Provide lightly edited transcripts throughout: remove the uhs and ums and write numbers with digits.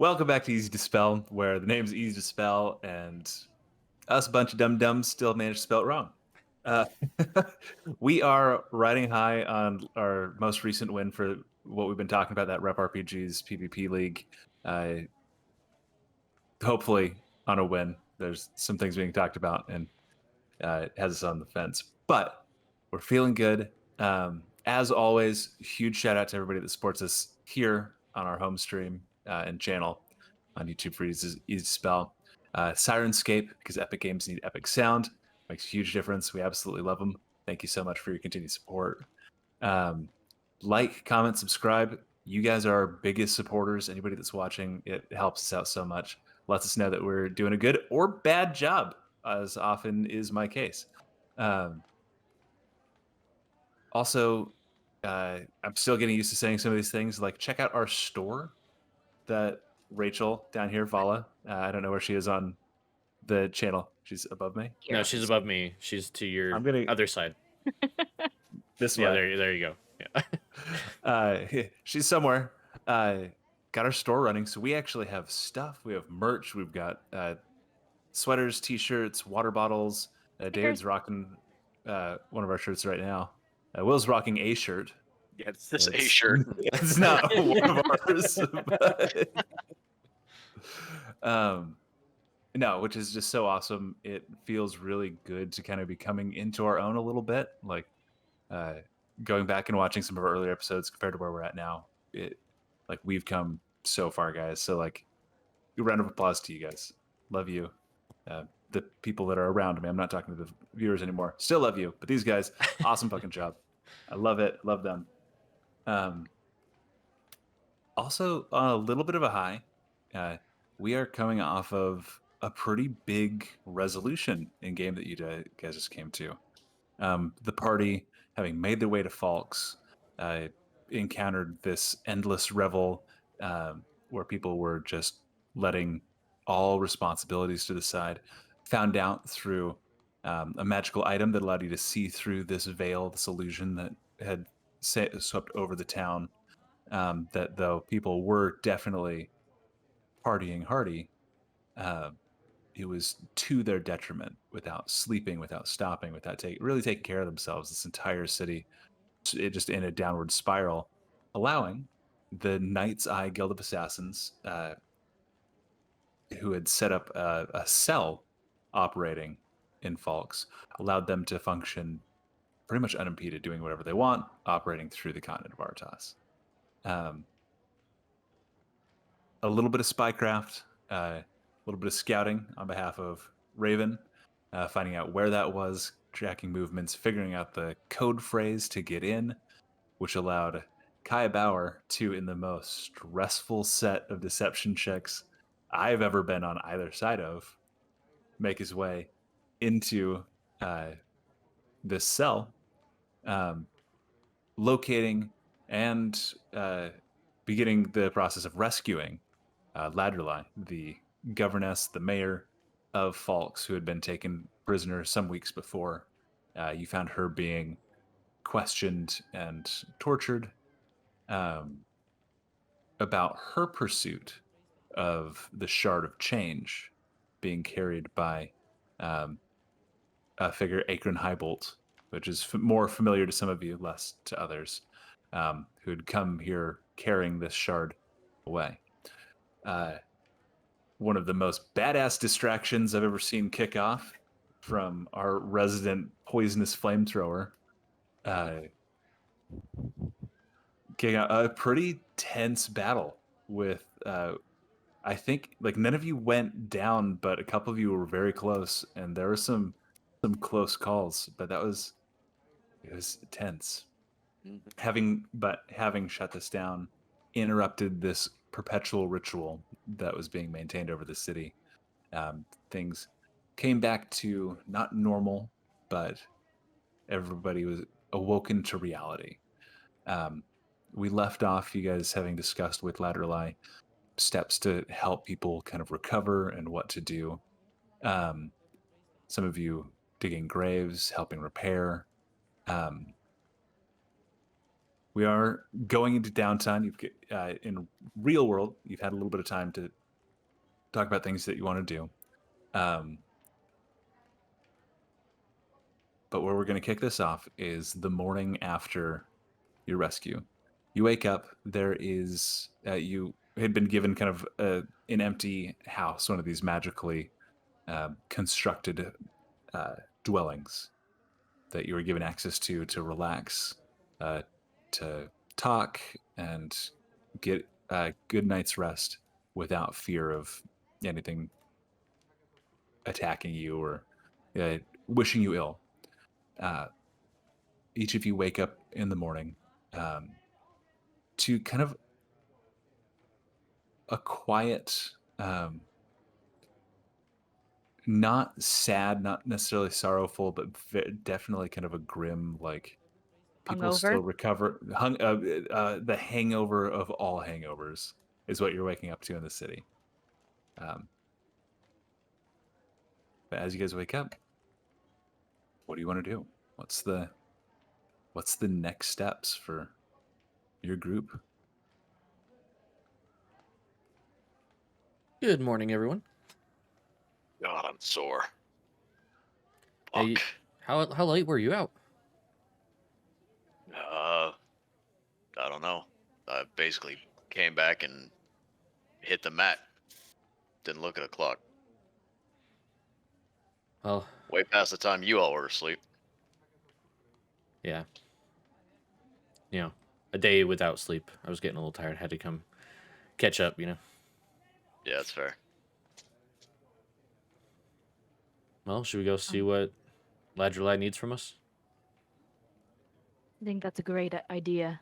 Welcome back to Easy to Spell, where the name's easy to spell, and us a bunch of dum-dums still managed to spell it wrong. Uh, we are riding high on our most recent win for what we've been talking about, that Rep RPG's PvP League. Uh, Hopefully on a win. There's some things being talked about, and it has us on the fence. But we're feeling good. As always, huge shout out to everybody that supports us here on our home stream and channel on YouTube for Easy to Spell. Syrinscape, because epic games need epic sound. Makes a huge difference. We absolutely love them. Thank you so much for your continued support. Like, comment, subscribe. You guys are our biggest supporters. Anybody that's watching, it helps us out so much. Lets us know that we're doing a good or bad job, as often is my case. Also, I'm still getting used to saying some of these things, like check out our store that Rachel down here, Vala. I don't know where she is on the channel. She's above me. No, she's above me. She's to your other side. This Yeah, way. there you go. Yeah. She's somewhere. Got our store running, so we actually have stuff. We have merch. We've got sweaters, t-shirts, water bottles. David's rocking one of our shirts right now. Will's rocking a shirt. Yeah, it's this A shirt. It's not one of ours. No, which is just so awesome. It feels really good to kind of be coming into our own a little bit. Like going back and watching some of our earlier episodes compared to where we're at now. We've come so far, guys. So like, a round of applause to you guys. Love you. The people that are around me. I'm not talking to the viewers anymore. Still love you, but these guys, awesome fucking job. I love it. Love them. Also, a little bit of a high. We are coming off of a pretty big resolution in game that you guys just came to. The party, having made their way to Falks, encountered this endless revel where people were just letting all responsibilities to the side. Found out through a magical item that allowed you to see through this veil, this illusion that had swept over the town. That though people were definitely partying hardy, it was to their detriment, without sleeping, without stopping, without really taking care of themselves. This entire city, it just in a downward spiral, allowing the Knight's Eye Guild of Assassins, who had set up a cell operating in Falks, allowed them to function pretty much unimpeded, doing whatever they want, operating through the continent of Artas. A little bit of spycraft, a little bit of scouting on behalf of Raven, finding out where that was, tracking movements, figuring out the code phrase to get in, which allowed Kaya Bauer to, in the most stressful set of deception checks I've ever been on either side of, make his way into this cell, locating and beginning the process of rescuing Ladrillai, the governess, the mayor of Falks, who had been taken prisoner some weeks before. You found her being questioned and tortured about her pursuit of the Shard of Change being carried by a figure, Akron Highbolt, which is more familiar to some of you, less to others, who had come here carrying this shard away. One of the most badass distractions I've ever seen kick off from our resident poisonous flamethrower. Kicking out a pretty tense battle with, I think, like, none of you went down, but a couple of you were very close, and there were some close calls, but it was tense. Having shut this down, interrupted this perpetual ritual that was being maintained over the city. Things came back to not normal, but everybody was awoken to reality. We left off, you guys having discussed with Ladrillai steps to help people kind of recover and what to do. Some of you digging graves, helping repair. we are going into downtime. In real world, you've had a little bit of time to talk about things that you want to do. But where we're going to kick this off is the morning after your rescue. You wake up. There is you had been given kind of an empty house, one of these magically constructed dwellings that you were given access to relax, to talk, and get a good night's rest without fear of anything attacking you or wishing you ill. Each of you wake up in the morning to kind of a quiet, not sad, not necessarily sorrowful, but definitely kind of a grim, like people Hungover? still recover. The hangover of all hangovers is what you're waking up to in the city. But as you guys wake up, what do you want to do? What's the next steps for your group? Good morning, everyone. God, I'm sore. Hey, Fuck. how late were you out? I don't know. I basically came back and hit the mat. Didn't look at a clock. Well, Way past the time you all were asleep. yeah. You know, a day without sleep. I was getting a little tired. Had to come catch up, you know. Yeah, that's fair. Well, should we go see what Ladrillai needs from us? I think that's a great idea.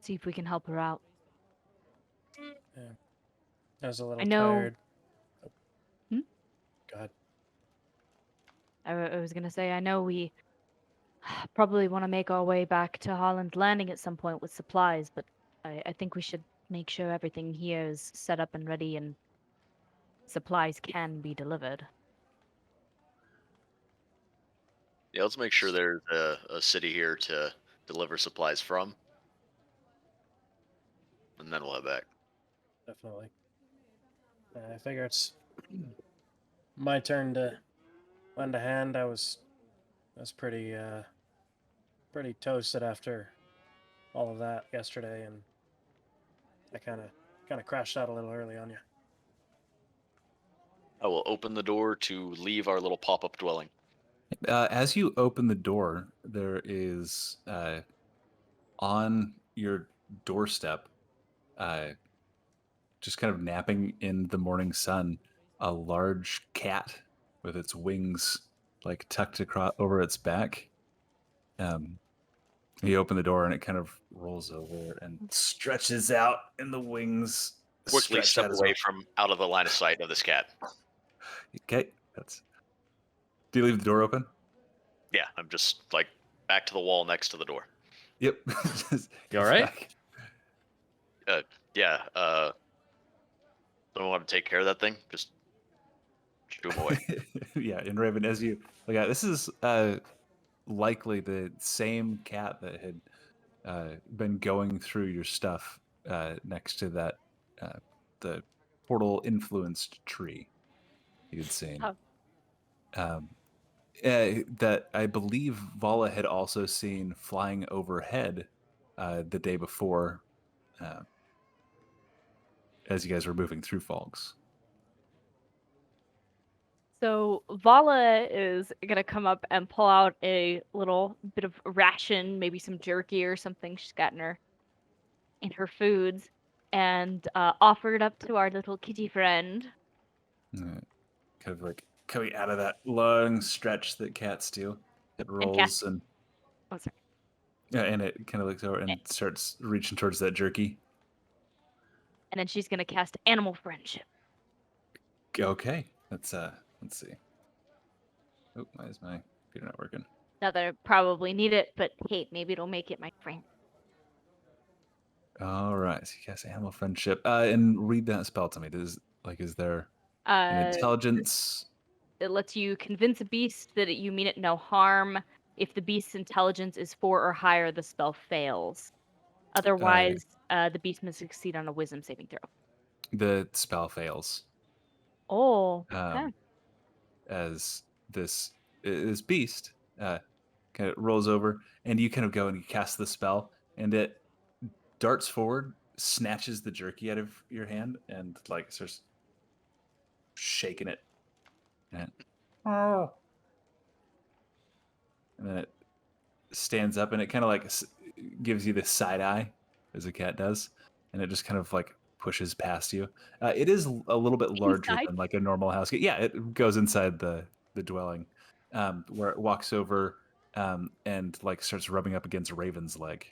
See if we can help her out. Yeah. I was a little I know- tired. Oh. Hmm? Go ahead. I was gonna say, I know we probably want to make our way back to Harlan's Landing at some point with supplies, but I think we should make sure everything here is set up and ready and supplies can be delivered. Yeah, let's make sure there's a city here to deliver supplies from. And then we'll head back. Definitely. I figure it's my turn to lend a hand. I was pretty pretty toasted after all of that yesterday, and I kind of crashed out a little early on you. I will open the door to leave our little pop-up dwelling. As you open the door, there is on your doorstep, just kind of napping in the morning sun, a large cat with its wings like tucked across over its back. You open the door and it kind of rolls over and stretches out, and the wings Quickly stretch step out as away well. from out of the line of sight of this cat. Okay, that's. Do you leave the door open? Yeah, I'm just like back to the wall next to the door. Yep. You all right? Yeah, don't want to take care of that thing. Just shoo him away. Yeah, and Raven, as you look at this is likely the same cat that had been going through your stuff next to that the portal influenced tree you'd seen. Oh. That I believe Vala had also seen flying overhead the day before as you guys were moving through fogs. So Vala is gonna come up and pull out a little bit of ration, maybe some jerky or something she's got in her foods, and offer it up to our little kitty friend. Kind of like coming out of that long stretch that cats do. It rolls and Oh, sorry. yeah, and it kind of looks over and starts reaching towards that jerky. And then she's gonna cast Animal Friendship. Okay, let's see. Oh, why is my computer not working? Not that I probably need it, but hey, maybe it'll make it my friend. All right, so you cast animal friendship, and read that spell to me. Is there an intelligence? It lets you convince a beast that you mean it no harm. If the beast's intelligence is 4 or higher, the spell fails. Otherwise, the beast must succeed on a wisdom saving throw. The spell fails. Oh, okay. As this beast kind of rolls over, and you kind of go and you cast the spell, and it darts forward, snatches the jerky out of your hand, and like starts shaking it. And, oh. And then it stands up, and it kind of like gives you the side eye, as a cat does, and it just kind of like pushes past you. It is a little bit larger Inside? than like a normal house cat. Yeah, it goes inside the dwelling, where it walks over and like starts rubbing up against Raven's leg.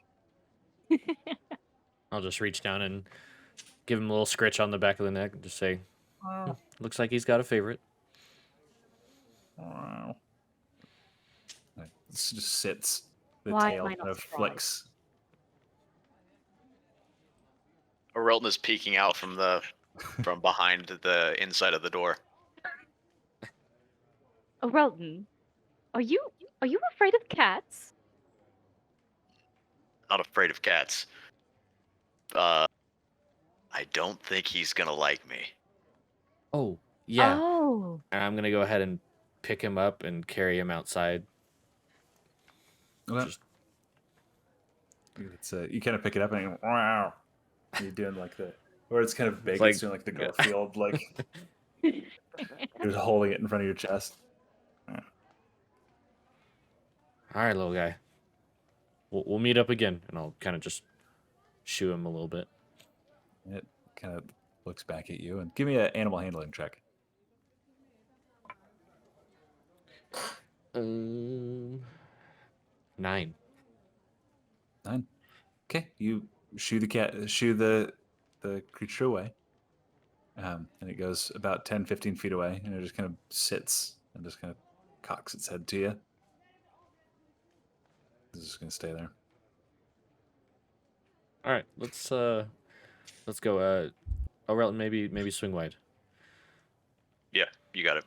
I'll just reach down and give him a little scritch on the back of the neck and just say, looks like he's got a favorite. Wow. It just sits. The Why am tail I not kind of surprised? flicks. Orelton is peeking out from behind the inside of the door. Oh, Relton, are you afraid of cats? Not afraid of cats. I don't think he's gonna like me. Oh, yeah. Oh. And I'm going to go ahead and pick him up and carry him outside. Okay. Just- It's you kind of pick it up and you go, wow. You're doing like where it's kind of big. like- It's doing like the Garfield, like you're just holding it in front of your chest. All right, little guy. We'll meet up again, and I'll kind of just shoo him a little bit. It kind of looks back at you and give me an animal handling check. 9. 9. Okay, you shoo the creature away, and it goes about 10-15 feet away, and it just kind of sits and just kind of cocks its head to you. It's just gonna stay there. All right, let's go. Relton, maybe swing wide. Yeah, you got it.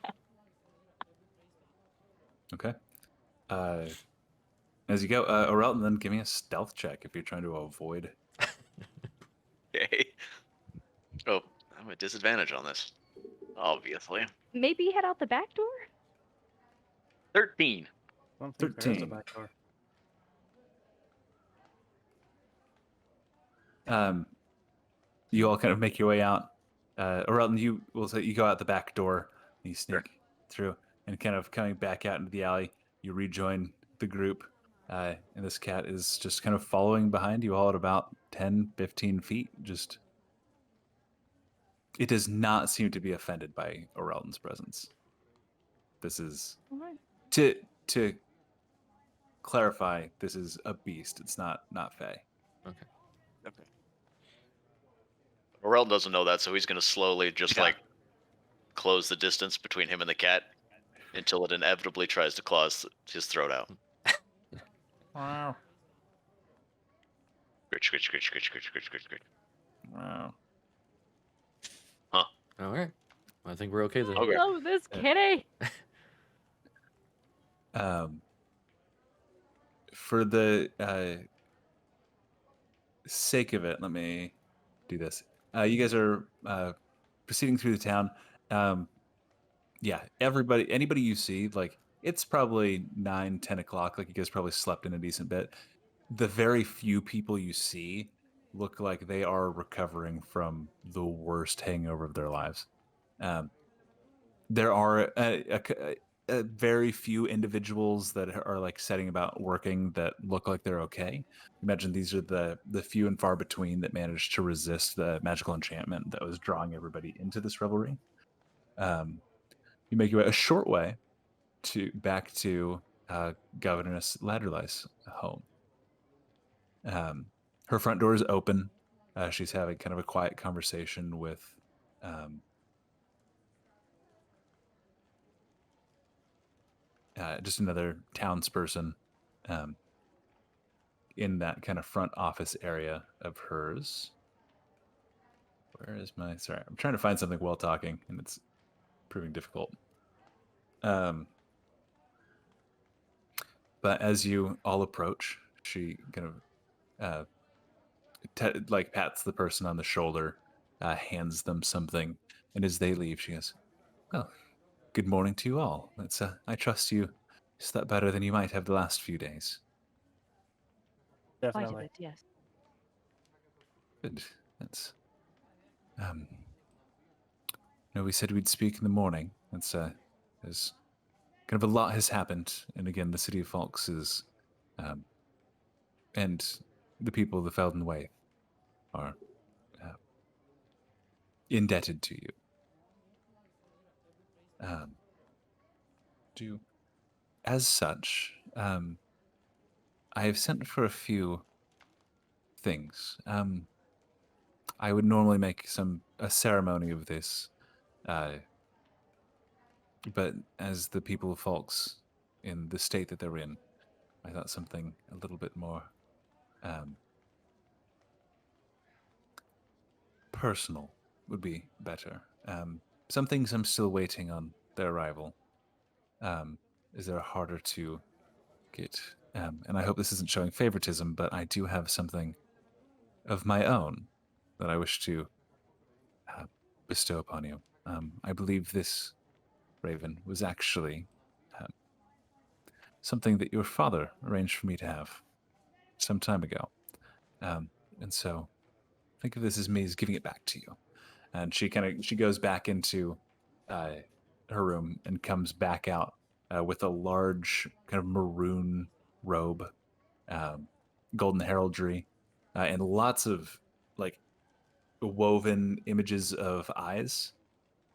Okay. As you go, Orelton, then give me a stealth check if you're trying to avoid. Okay. Oh, I'm at disadvantage on this. Obviously. Maybe head out the back door? 13. I don't think there is a 13. back door. You all kind of make your way out. Orelton, you will say you go out the back door, and you sneak through, and kind of coming back out into the alley, you rejoin the group, and this cat is just kind of following behind you all at about 10-15 feet. Just, it does not seem to be offended by Orelton's presence. This is Alright. to clarify. This is a beast. It's not Fae. Okay. Okay. Orelton doesn't know that, so he's going to slowly just like close the distance between him and the cat until it inevitably tries to claw his throat out. Wow. Scritch, scritch, scritch, scritch, scritch, scritch, scritch, scritch. Wow. All right. I think we're okay then. Okay. Oh, this kitty. For the sake of it, let me do this. You guys are proceeding through the town. Yeah, anybody you see, like, it's probably 9-10 o'clock. Like, you guys probably slept in a decent bit. The very few people you see look like they are recovering from the worst hangover of their lives. There are a very few individuals that are like setting about working that look like they're okay. Imagine these are the few and far between that managed to resist the magical enchantment that was drawing everybody into this revelry. You make your way a short way back to Governess Ladderly's home. Her front door is open. She's having kind of a quiet conversation with just another townsperson in that kind of front office area of hers. Where is sorry, I'm trying to find something while talking, and it's proving difficult. But as you all approach, she kind of like pats the person on the shoulder, hands them something, and as they leave, she goes, "Well, good morning to you all. It's I trust you slept better than you might have the last few days." Quite a Definitely. bit, yes. Good. That's no, we said we'd speak in the morning. That's there's kind of a lot has happened, and again, the city of Falks is, and the people of the Felden Way are indebted to you. Do as such, I have sent for a few things. I would normally make a ceremony of this, but as the people of Falks in the state that they're in, I thought something a little bit more personal would be better. Some things I'm still waiting on their arrival. Is they're harder to get, and I hope this isn't showing favoritism, but I do have something of my own that I wish to bestow upon you. I believe this raven was actually something that your father arranged for me to have some time ago. And so think of this as me as giving it back to you. And she goes back into her room and comes back out with a large kind of maroon robe, golden heraldry, and lots of like woven images of eyes.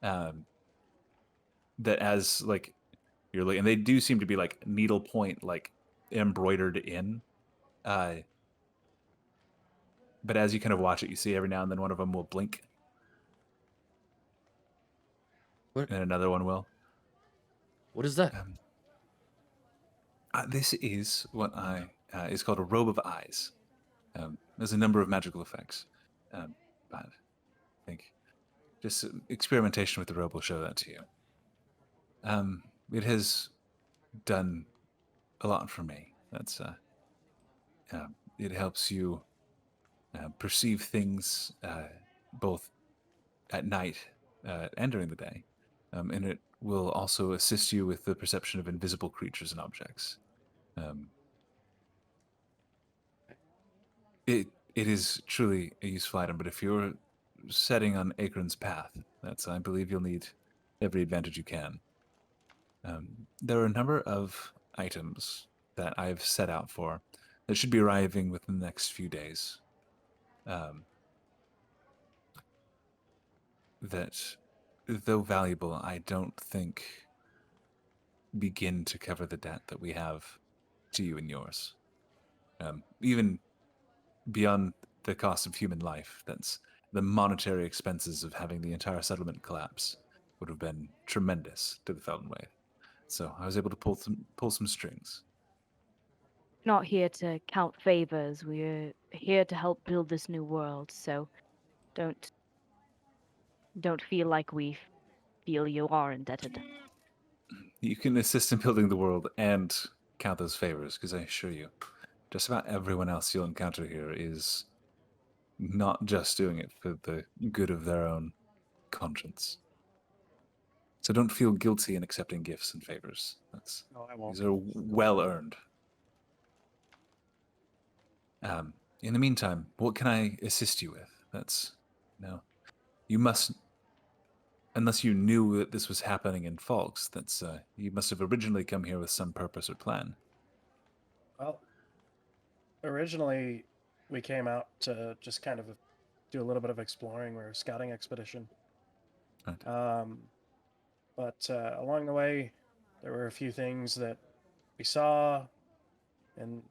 That as like you're looking, and they do seem to be like needlepoint, like embroidered in. But as you kind of watch it, you see every now and then one of them will blink. What? And another one will. What is that? This is what is called a robe of eyes. There's a number of magical effects, but I think just experimentation with the robe will show that to you. It has done a lot for me. That's it helps you perceive things both at night and during the day, and it will also assist you with the perception of invisible creatures and objects. It is truly a useful item, but if you're setting on Akron's path, I believe you'll need every advantage you can. There are a number of items that I've set out for that should be arriving within the next few days. That, though valuable, I don't think begin to cover the debt that we have to you and yours. Even beyond the cost of human life, that's the monetary expenses of having the entire settlement collapse would have been tremendous to the Felden Way. So I was able to pull some strings. Not here to count favors. We're here to help build this new world. So, don't feel like we feel you are indebted. You can assist in building the world and count those favors, because I assure you, just about everyone else you'll encounter here is not just doing it for the good of their own conscience. So don't feel guilty in accepting gifts and favors. No, I won't. These are well earned. In the meantime, what can I assist you with? You must, unless you knew that this was happening in Falks, you must have originally come here with some purpose or plan. Well, originally we came out to just kind of do a little bit of exploring. We're a scouting expedition. Right. But along the way, there were a few things that we saw, and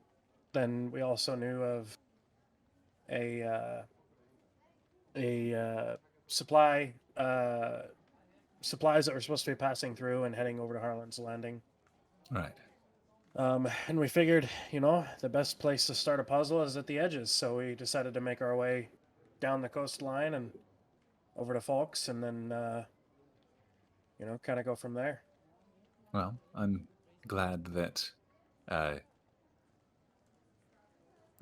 then we also knew of a supplies that were supposed to be passing through and heading over to Harlan's Landing. Right. And we figured, the best place to start a puzzle is at the edges, so we decided to make our way down the coastline and over to Falks, and then, kind of go from there. Well, I'm glad that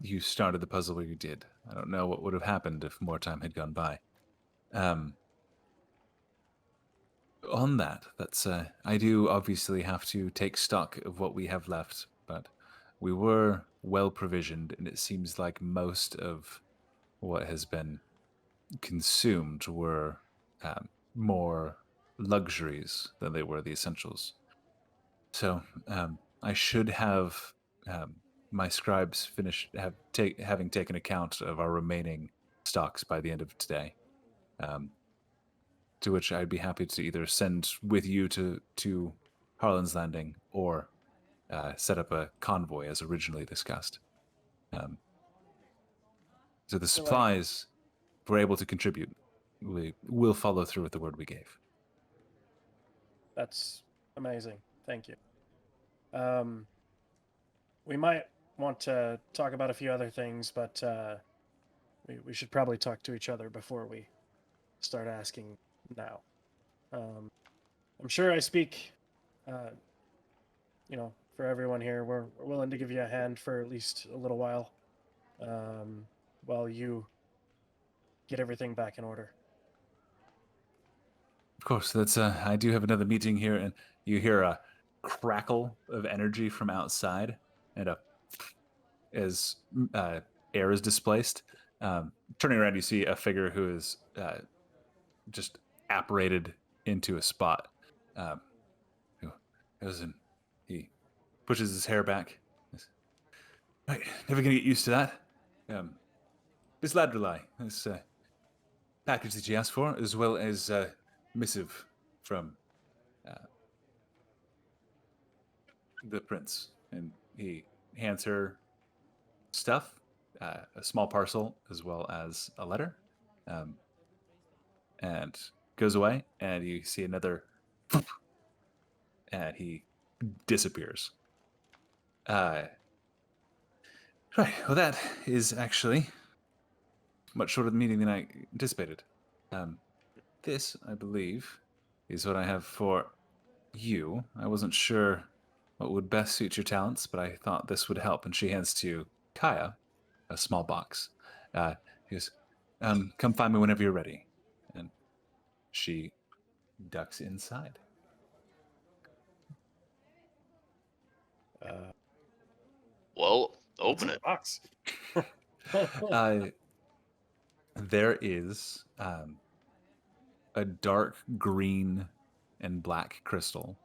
You started the puzzle where you did. I don't know what would have happened if more time had gone by. On that's I do obviously have to take stock of what we have left, but we were well provisioned, and it seems like most of what has been consumed were more luxuries than they were the essentials. So I should have my scribes having taken account of our remaining stocks by the end of today. To which I'd be happy to either send with you to Harlan's Landing or set up a convoy as originally discussed. So the supplies we're able to contribute. We will follow through with the word we gave. That's amazing. Thank you. We might want to talk about a few other things, but we should probably talk to each other before we start asking now. I'm sure I speak, for everyone here. We're willing to give you a hand for at least a little while you get everything back in order. Of course, that's. I do have another meeting here, and you hear a crackle of energy from outside, and as air is displaced. Turning around, you see a figure who is just apparated into a spot. Who goes and he pushes his hair back. Right, never gonna get used to that. This Ladrelai, this package that you asked for, as well as missive from the prince, and he hands her stuff, a small parcel as well as a letter, and goes away. And you see another, and he disappears. Right. Well, that is actually much shorter the meeting than I anticipated. This, I believe, is what I have for you. I wasn't sure what would best suit your talents, but I thought this would help. And she hands to Kaya a small box. He goes, come find me whenever you're ready. And she ducks inside. Well, open it. Box. There is a dark green and black crystal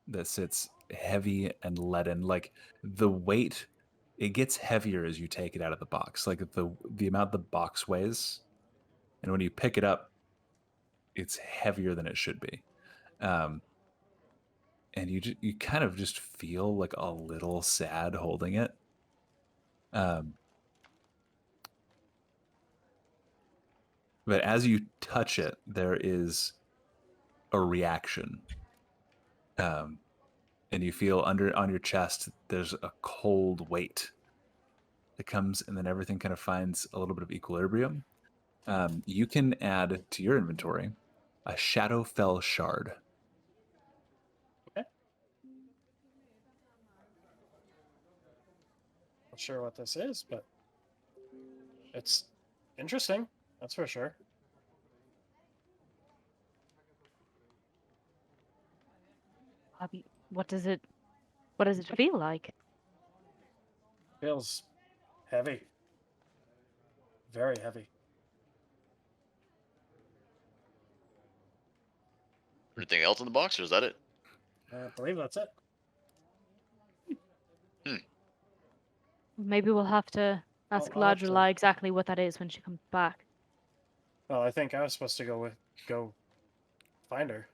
that sits heavy and leaden. Like the weight, it gets heavier as you take it out of the box. Like the amount the box weighs, and when you pick it up, it's heavier than it should be. And you kind of just feel like a little sad holding it. But as you touch it, there is a reaction. And you feel on your chest, there's a cold weight that comes, and then everything kind of finds a little bit of equilibrium. You can add to your inventory a Shadowfell shard. Okay. Not sure what this is, but it's interesting. That's for sure. Bobby, what does it feel like? Feels heavy. Very heavy. Anything else in the box, or is that it? I believe that's it. Maybe we'll have to ask I'll have to- Ladrelai exactly what that is when she comes back. Well, I think I was supposed to go find her.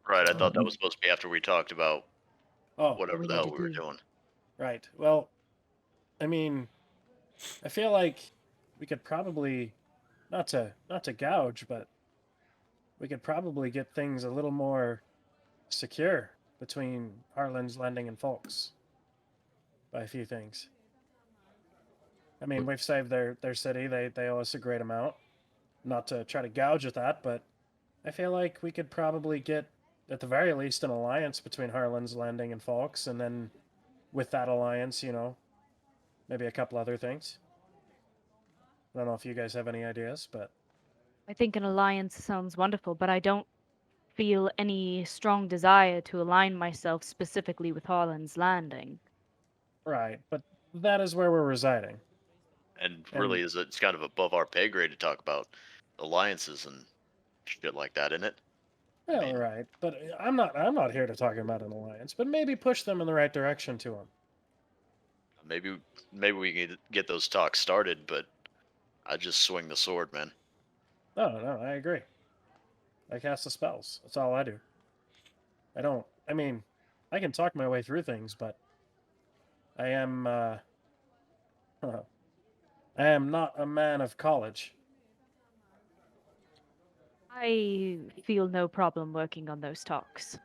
Right, I thought that was supposed to be after we talked about Oh, whatever we the need hell to we were do. doing. right. Well, I mean, I feel like we could probably not to gouge, but we could probably get things a little more secure between Harlan's Landing and Folks by a few things. I mean, we've saved their city. They owe us a great amount. Not to try to gouge at that, but I feel like we could probably get at the very least, an alliance between Harlan's Landing and Falks, and then with that alliance, maybe a couple other things. I don't know if you guys have any ideas, but I think an alliance sounds wonderful, but I don't feel any strong desire to align myself specifically with Harlan's Landing. right. But that is where we're residing. And really, it's kind of above our pay grade to talk about alliances and shit like that, isn't it? Well, mean- right. But I'm not here to talk about an alliance, but maybe push them in the right direction to them. Maybe we can get those talks started, but I just swing the sword, man. No, I agree. I cast the spells. That's all I do. I mean, I can talk my way through things, but I am I am not a man of college. I feel no problem working on those talks.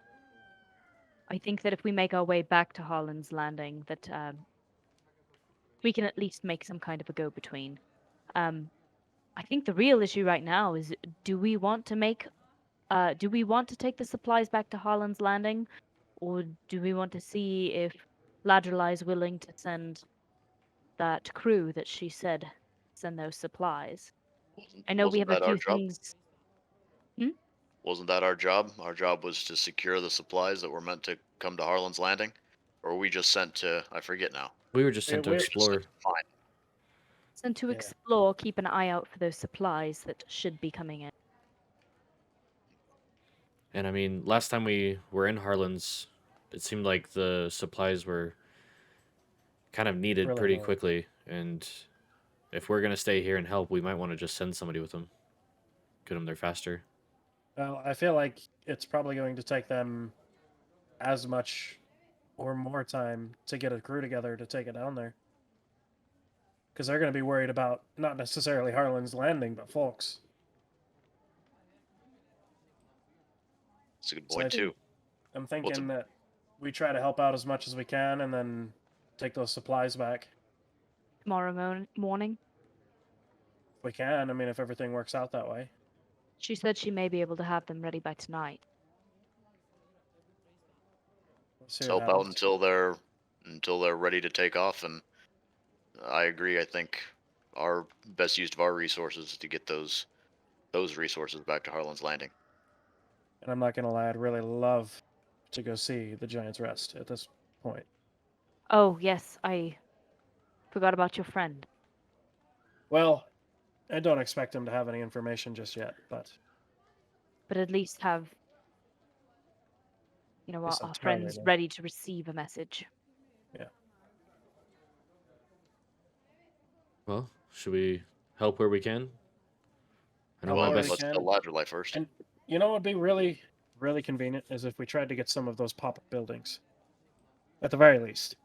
I think that if we make our way back to Harlan's Landing, that we can at least make some kind of a go-between. I think the real issue right now is: do we want to take the supplies back to Harlan's Landing, or do we want to see if Ladrillai is willing to send that crew that she said send those supplies? I know we Wasn't have a that our few job? things. Wasn't that our job? Our job was to secure the supplies that were meant to come to Harlan's Landing, or were we just sent to? I forget now. We were just sent to We're- Just sent explore. to find. And to Yeah. explore, keep an eye out for those supplies that should be coming in. And I mean, last time we were in Harlan's, it seemed like the supplies were kind of needed Really pretty low. quickly. And if we're going to stay here and help, we might want to just send somebody with them. Get them there faster. Well, I feel like it's probably going to take them as much or more time to get a crew together to take it down there. Because they're going to be worried about not necessarily Harlan's Landing, but folks. It's a good So I point think- too. I'm What's thinking a- that we try to help out as much as we can and then take those supplies back. Tomorrow morning, If we can. I mean, if everything works out that way. she said she may be able to have them ready by tonight. We'll see Let's what help out happens. until they're ready to take off. And I agree. I think our best use of our resources is to get those resources back to Harlan's Landing. And I'm not going to lie, I'd really love to go see the Giant's Rest at this point. Oh, yes, I forgot about your friend. Well, I don't expect him to have any information just yet, but But at least have, Yes, our entirely, friends then. ready to receive a message. Well, should we help where we can? I know Help my where we best. Let's can. tell Ladrillai first. And you know what would be really, really convenient is if we tried to get some of those pop-up buildings. At the very least.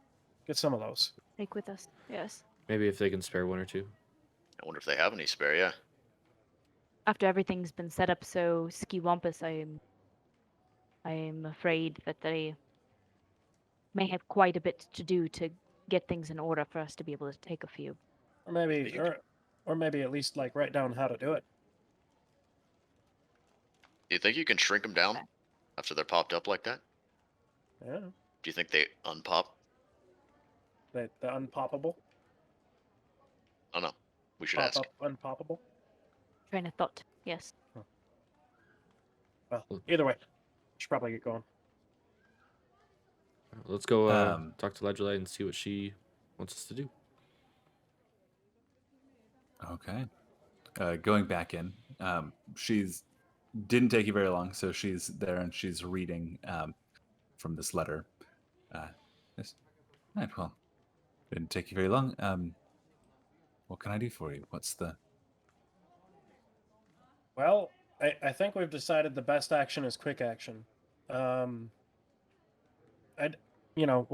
Get some of those. Take with us. Yes. Maybe if they can spare one or two. I wonder if they have any spare. Yeah. After everything's been set up so ski-wampus, I am afraid that they may have quite a bit to do to get things in order for us to be able to take a few. Or maybe You- or maybe at least like write down how to do it. Do you think you can shrink them down after they're popped up like that? Yeah. Do you think they unpop? The unpoppable. I don't know. We should Pop ask. up unpoppable. Train of thought. Yes. Well, either way. Should probably get going. Let's go Um, talk to Ladrillai and see what she wants us to do. Okay. Going back in, she's didn't take you very long, so she's there and she's reading from this letter. Yes. Right. Well, didn't take you very long. What can I do for you? What's the? Well, I think we've decided the best action is quick action. We're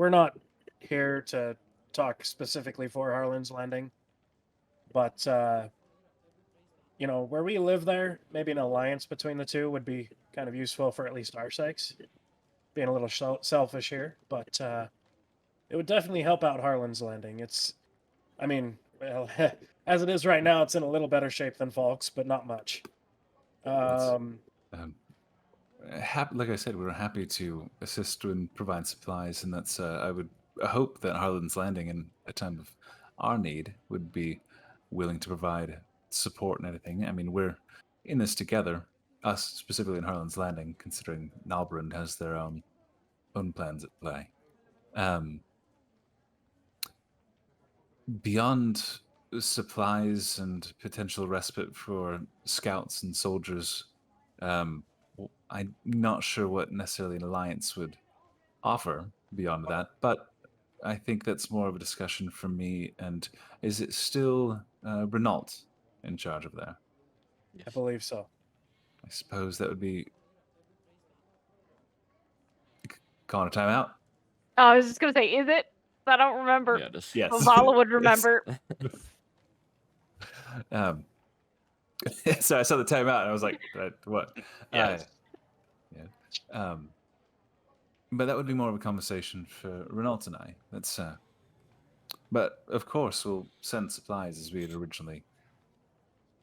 not here to talk specifically for Harlan's Landing, but where we live there, maybe an alliance between the two would be kind of useful for at least our sakes. Being a little selfish here, but it would definitely help out Harlan's Landing. Well, as it is right now, it's in a little better shape than Falk's, but not much. Um, like I said, we're happy to assist and provide supplies, and that's I would hope that Harlan's Landing, in a time of our need, would be willing to provide support and anything. I mean, we're in this together, us specifically in Harlan's Landing, considering Nalbrand has their own plans at play. Beyond supplies and potential respite for scouts and soldiers, I'm not sure what necessarily an alliance would offer beyond that, but I think that's more of a discussion for me. And is it still Renault in charge of there? I Yes. believe so. I suppose that would be calling a timeout. Oh, I was just gonna say, is it? I don't remember. Yeah, just Yes. Vala would Yes. remember. um, so I saw the timeout and I was like, what? Yes. Yeah. But that would be more of a conversation for Renault and I. That's but of course we'll send supplies as we had originally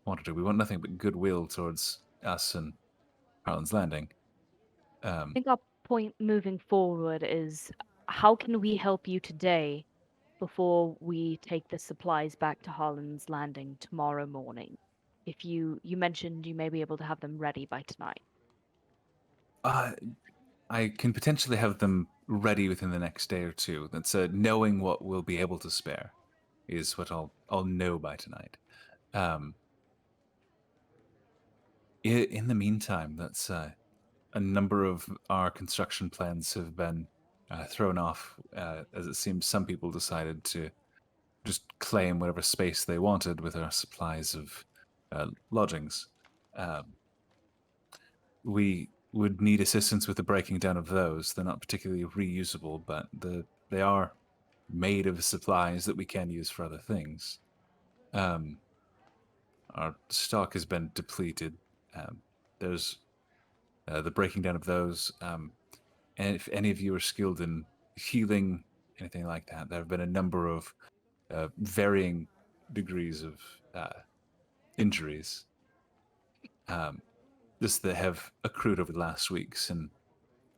wanted to. We want nothing but goodwill towards us and Harlan's Landing. I think our point moving forward is how can we help you today before we take the supplies back to Harlan's Landing tomorrow morning? If you mentioned you may be able to have them ready by tonight. I can potentially have them ready within the next day or two. That's knowing what we'll be able to spare is what I'll know by tonight. In the meantime, that's a number of our construction plans have been thrown off, as it seems some people decided to just claim whatever space they wanted with our supplies of lodgings. We would need assistance with the breaking down of those. They're not particularly reusable, but they are made of supplies that we can use for other things. Our stock has been depleted. There's the breaking down of those. And if any of you are skilled in healing, anything like that, there have been a number of varying degrees of injuries just that have accrued over the last weeks, and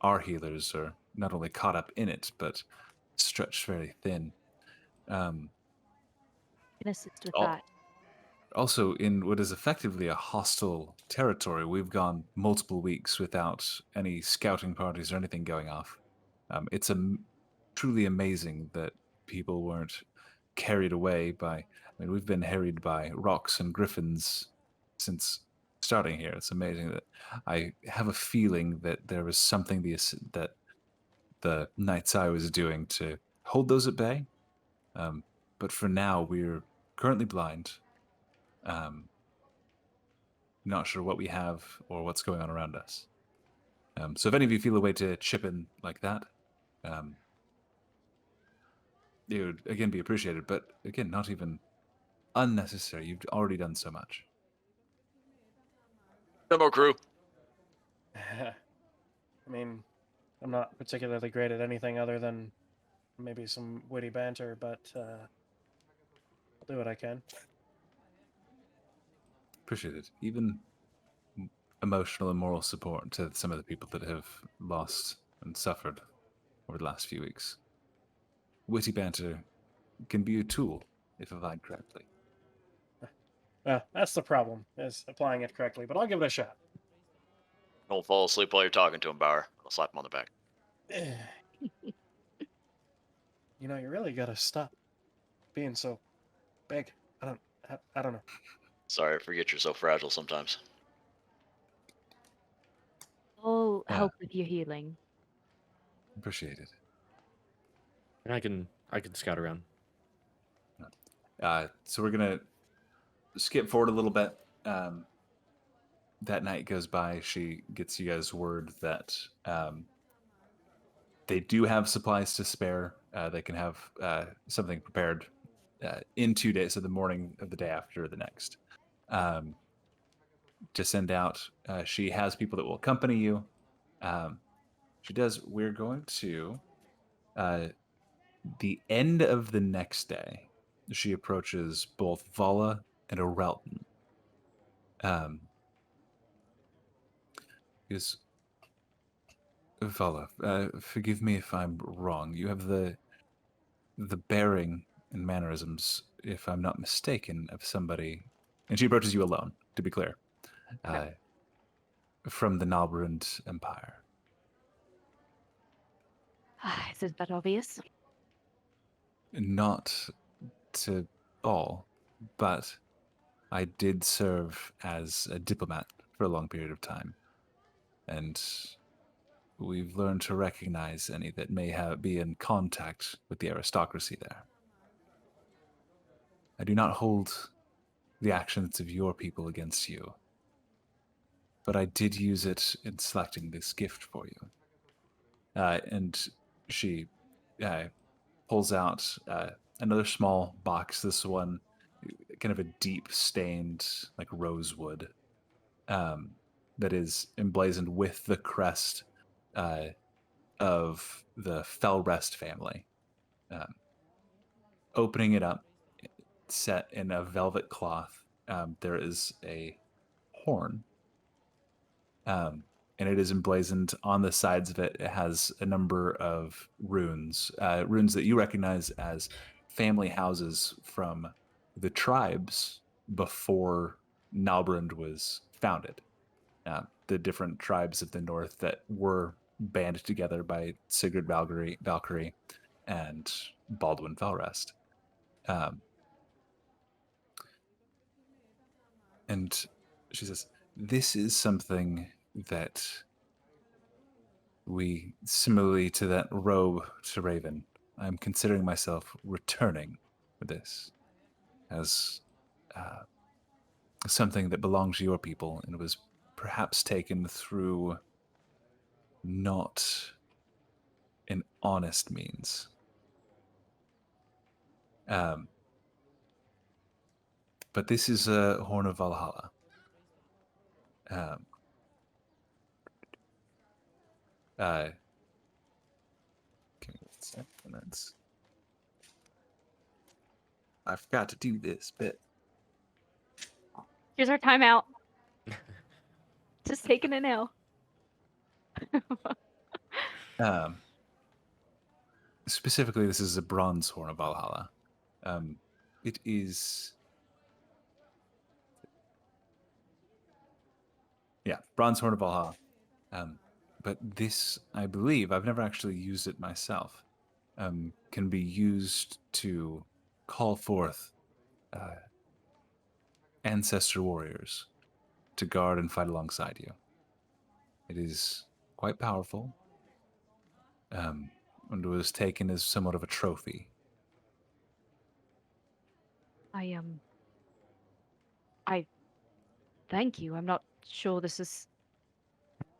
our healers are not only caught up in it, but stretched very thin. Can assist with al- that. Also, in what is effectively a hostile territory, we've gone multiple weeks without any scouting parties or anything going off. It's truly amazing that people weren't carried away by. I mean, we've been harried by rocks and griffins since starting here. It's amazing that I have a feeling that there was something that the Night's Eye was doing to hold those at bay. But for now, we're currently blind. Not sure what we have or what's going on around us. So if any of you feel a way to chip in like that, it would again be appreciated. But again, not even unnecessary. You've already done so much. Demo crew. I mean, I'm not particularly great at anything other than maybe some witty banter, but I'll do what I can. Appreciate it. Even emotional and moral support to some of the people that have lost and suffered over the last few weeks. Witty banter can be a tool if applied correctly. That's the problem, is applying it correctly, but I'll give it a shot. Don't fall asleep while you're talking to him, Bauer. I'll slap him on the back. You know, you really gotta stop being so big. I don't know. Sorry, I forget you're so fragile sometimes. I'll Yeah. help with your healing. Appreciate it. and I can scout around. So we're gonna skip forward a little bit. That night goes by. She gets you guys word that they do have supplies to spare. They can have something prepared in 2 days, so the morning of the day after the next. To send out. She has people that will accompany you. She does. We're going to the end of the next day. She approaches both Vala and Orelton. Because Vala, forgive me if I'm wrong. You have the bearing and mannerisms, if I'm not mistaken, of somebody. And she approaches you alone, to be clear, uh, from the Nalbrand Empire. Isn't that obvious? Not to all, but I did serve as a diplomat for a long period of time, and we've learned to recognize any that may be in contact with the aristocracy there. I do not hold the actions of your people against you, but I did use it in selecting this gift for you. And she pulls out another small box, this one kind of a deep stained, like rosewood, that is emblazoned with the crest of the Felrest family. Opening it up, set in a velvet cloth, there is a horn, and it is emblazoned on the sides of it. It has a number of runes, runes that you recognize as family houses from the tribes before Nalbrand was founded. The different tribes of the north that were banded together by Sigurd Valkyrie and Baldwin Felrest. And she says, this is something that we, similarly to that robe to Raven, I'm considering myself returning for this as something that belongs to your people and was perhaps taken through not an honest means. But this is a Horn of Valhalla. Give me a second. I forgot to do this bit. Here's our timeout. Just taking it now. Specifically, this is a bronze Horn of Valhalla. It is... Yeah, bronze Horn of Valhalla. But this, I believe, I've never actually used it myself, can be used to call forth ancestor warriors to guard and fight alongside you. It is quite powerful, and was taken as somewhat of a trophy. I thank you. I'm not sure this is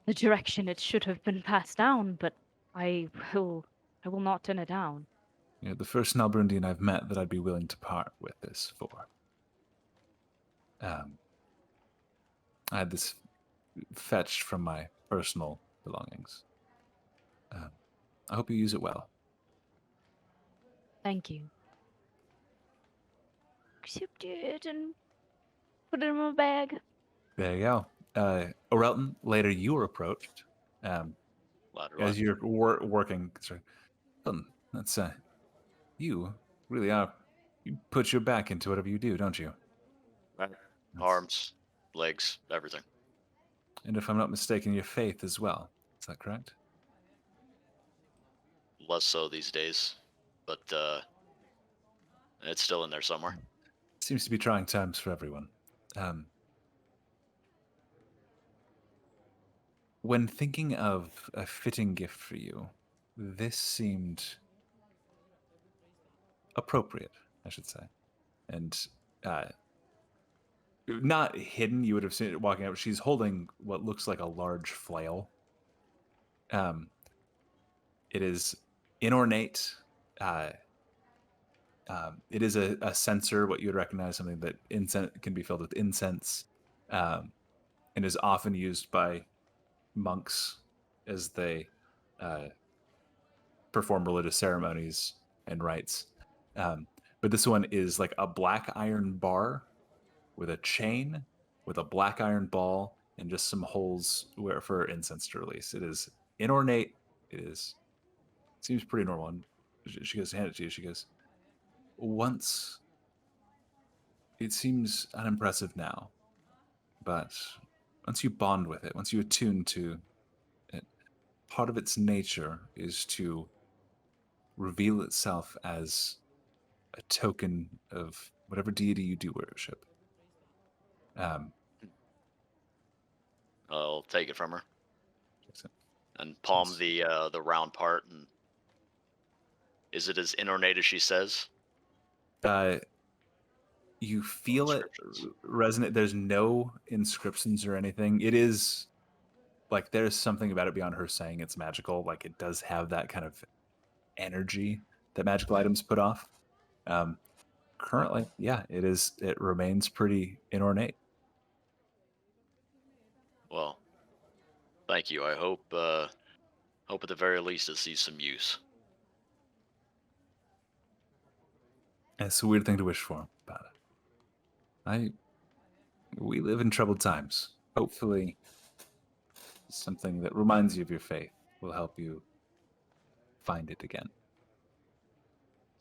the direction it should have been passed down, but I will not turn it down. You're the first Nalbrundian I've met that I'd be willing to part with this for. I had this fetched from my personal belongings. I hope you use it well. Thank you. Accept it and put it in my bag. There you go. Orelton, later you were approached as you're working. Sorry, that's you really are. You put your back into whatever you do, don't you? Right. Arms, legs, everything. And if I'm not mistaken, your faith as well. Is that correct? Less so these days, but it's still in there somewhere. Seems to be trying times for everyone. When thinking of a fitting gift for you, this seemed appropriate, I should say. And not hidden, you would have seen it walking out. She's holding what looks like a large flail. It is inornate. It is a censer, what you would recognize, something that incense can be filled with incense, and is often used by monks as they perform religious ceremonies and rites. But this one is like a black iron bar with a chain, with a black iron ball, and just some holes for incense to release. It is inornate. It is. Seems pretty normal. And she goes, hand it to you. She goes, once it seems unimpressive now, but once you bond with it, once you attune to it, part of its nature is to reveal itself as a token of whatever deity you do worship. I'll take it from her So- and palm Yes. the round part. And is it as inornate as she says? You feel it Inscriptions. resonate. There's no inscriptions or anything. It is like there's something about it beyond her saying it's magical. Like it does have that kind of energy that magical items put off. Currently, yeah, it is. It remains pretty inornate. Well, thank you. I hope at the very least it sees some use. It's a weird thing to wish for, but we live in troubled times. Hopefully, something that reminds you of your faith will help you find it again.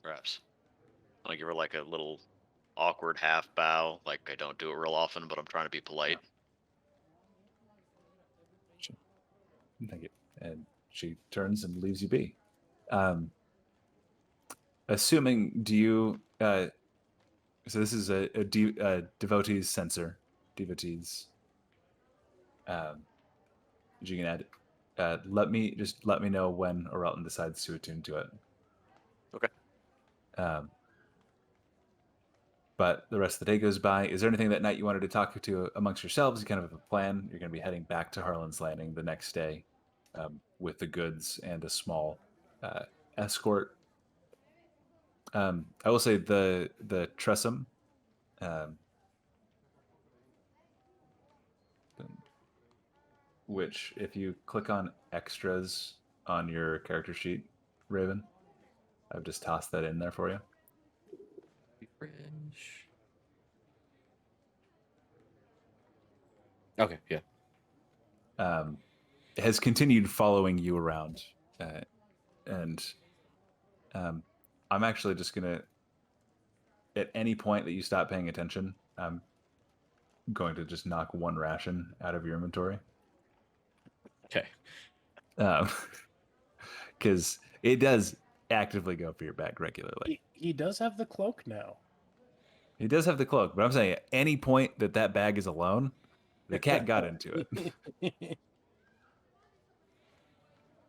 Perhaps. I'll give her like a little awkward half bow. Like I don't do it real often, but I'm trying to be polite. Thank you. And she turns and leaves you be. Assuming, do you? So this is a devotee's sensor. Devotees. You can add. Let me know when Orelton decides to attune to it. Okay. But the rest of the day goes by. Is there anything that night you wanted to talk to amongst yourselves? You kind of have a plan. You're going to be heading back to Harlan's Landing the next day with the goods and a small escort. I will say the Tressum. Which, if you click on extras on your character sheet, Raven, I've just tossed that in there for you. Fringe. Okay, yeah. Has continued following you around, and I'm actually just gonna, at any point that you stop paying attention, I'm going to just knock one ration out of your inventory. Okay. Because it does actively go for your bag regularly. He does have the cloak now. He does have the cloak, but I'm saying at any point that bag is alone, the cat got into it.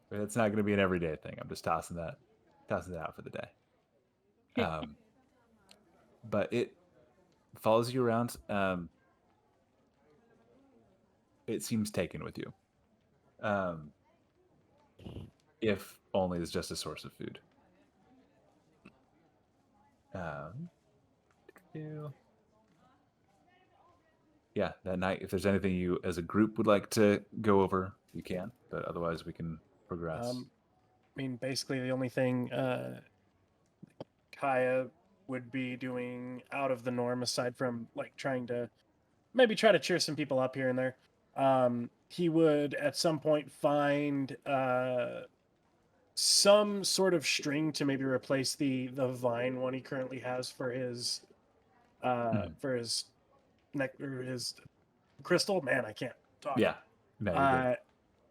But it's not going to be an everyday thing. I'm just tossing that out for the day. But it follows you around. It seems taken with you. If only as just a source of food. Yeah, that night, if there's anything you as a group would like to go over, you can. But otherwise, we can progress. I mean, basically, the only thing Kaya would be doing out of the norm, aside from like trying to maybe try to cheer some people up here and there, he would at some point find some sort of string to maybe replace the vine one he currently has for his neck or his crystal. Man, I can't talk. Yeah. No, you're good.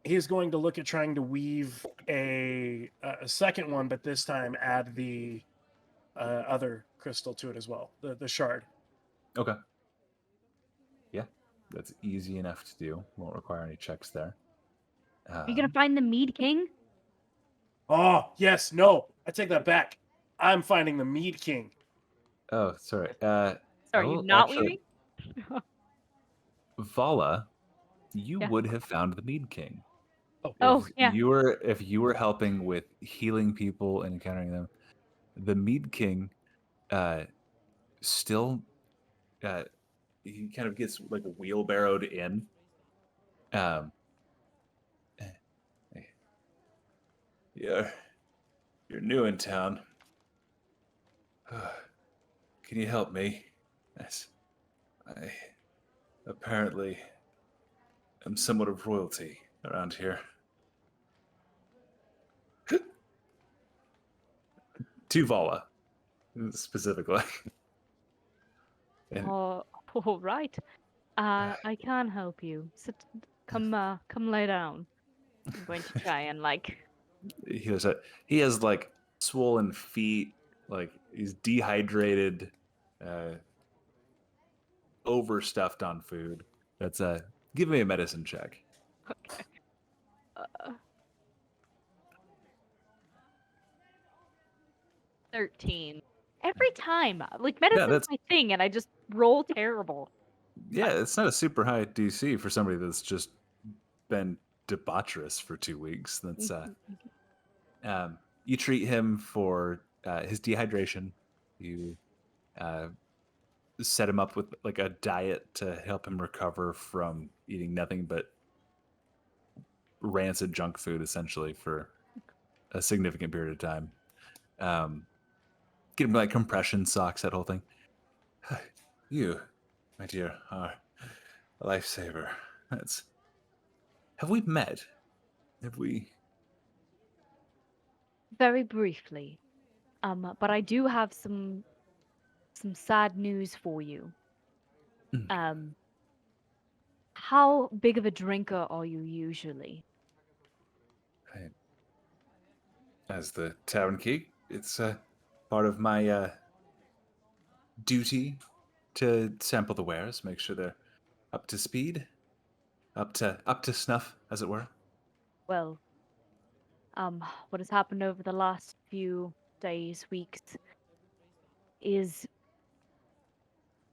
He's going to look at trying to weave a second one, but this time add the other crystal to it as well, the shard. Okay. Yeah, that's easy enough to do. Won't require any checks there. Are you gonna find the Mead King? Oh, yes, no, I take that back. I'm finding the Mead King. Oh, sorry. Sorry, will you're not actually- weaving? Vala, you Yeah. would have found the Mead King. Oh, If yeah. if you were helping with healing people and encountering them, the Mead King still he kind of gets like wheelbarrowed in. You're new in town. Can you help me? Yes. I apparently am somewhat of royalty around here. to Vala, specifically. And Oh, all right. I can help you. Come lay down. I'm going to try and he has like swollen feet, like he's dehydrated, overstuffed on food. That's give me a medicine check. Okay. Uh, 13. Every time, like medicine's that's my thing, and I just roll terrible. yeah, it's not a super high DC for somebody that's just been debaucherous for 2 weeks. That's you treat him for his dehydration. You uh, set him up with like a diet to help him recover from eating nothing but rancid junk food, essentially, for a significant period of time. Get him like compression socks, that whole thing. You, my dear, are a lifesaver. That's. Have we met? Have we? Very briefly. But I do have some sad news for you. Mm. How big of a drinker are you usually? As the tavern keep, it's part of my duty to sample the wares, make sure they're up to speed, up to snuff, as it were. Well, what has happened over the last few days, weeks,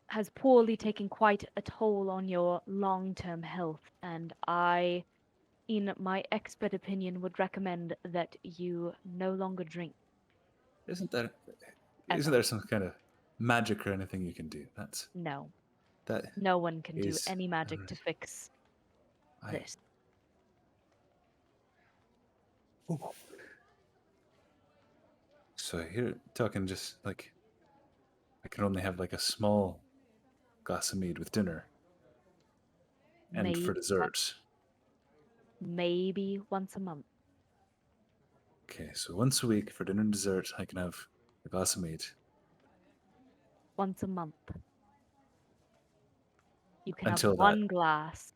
has poorly taken quite a toll on your long-term health, and I, in my expert opinion, would recommend that you no longer drink. Isn't there Ever. some kind of magic or anything you can do? No. That No one can do is any magic to fix this. Ooh. So you're talking just like I can only have like a small glass of mead with dinner and Maybe, for dessert. maybe once a month. Okay, so once a week for dinner and dessert, I can have a glass of mead. Once a month. You can have Until that, one glass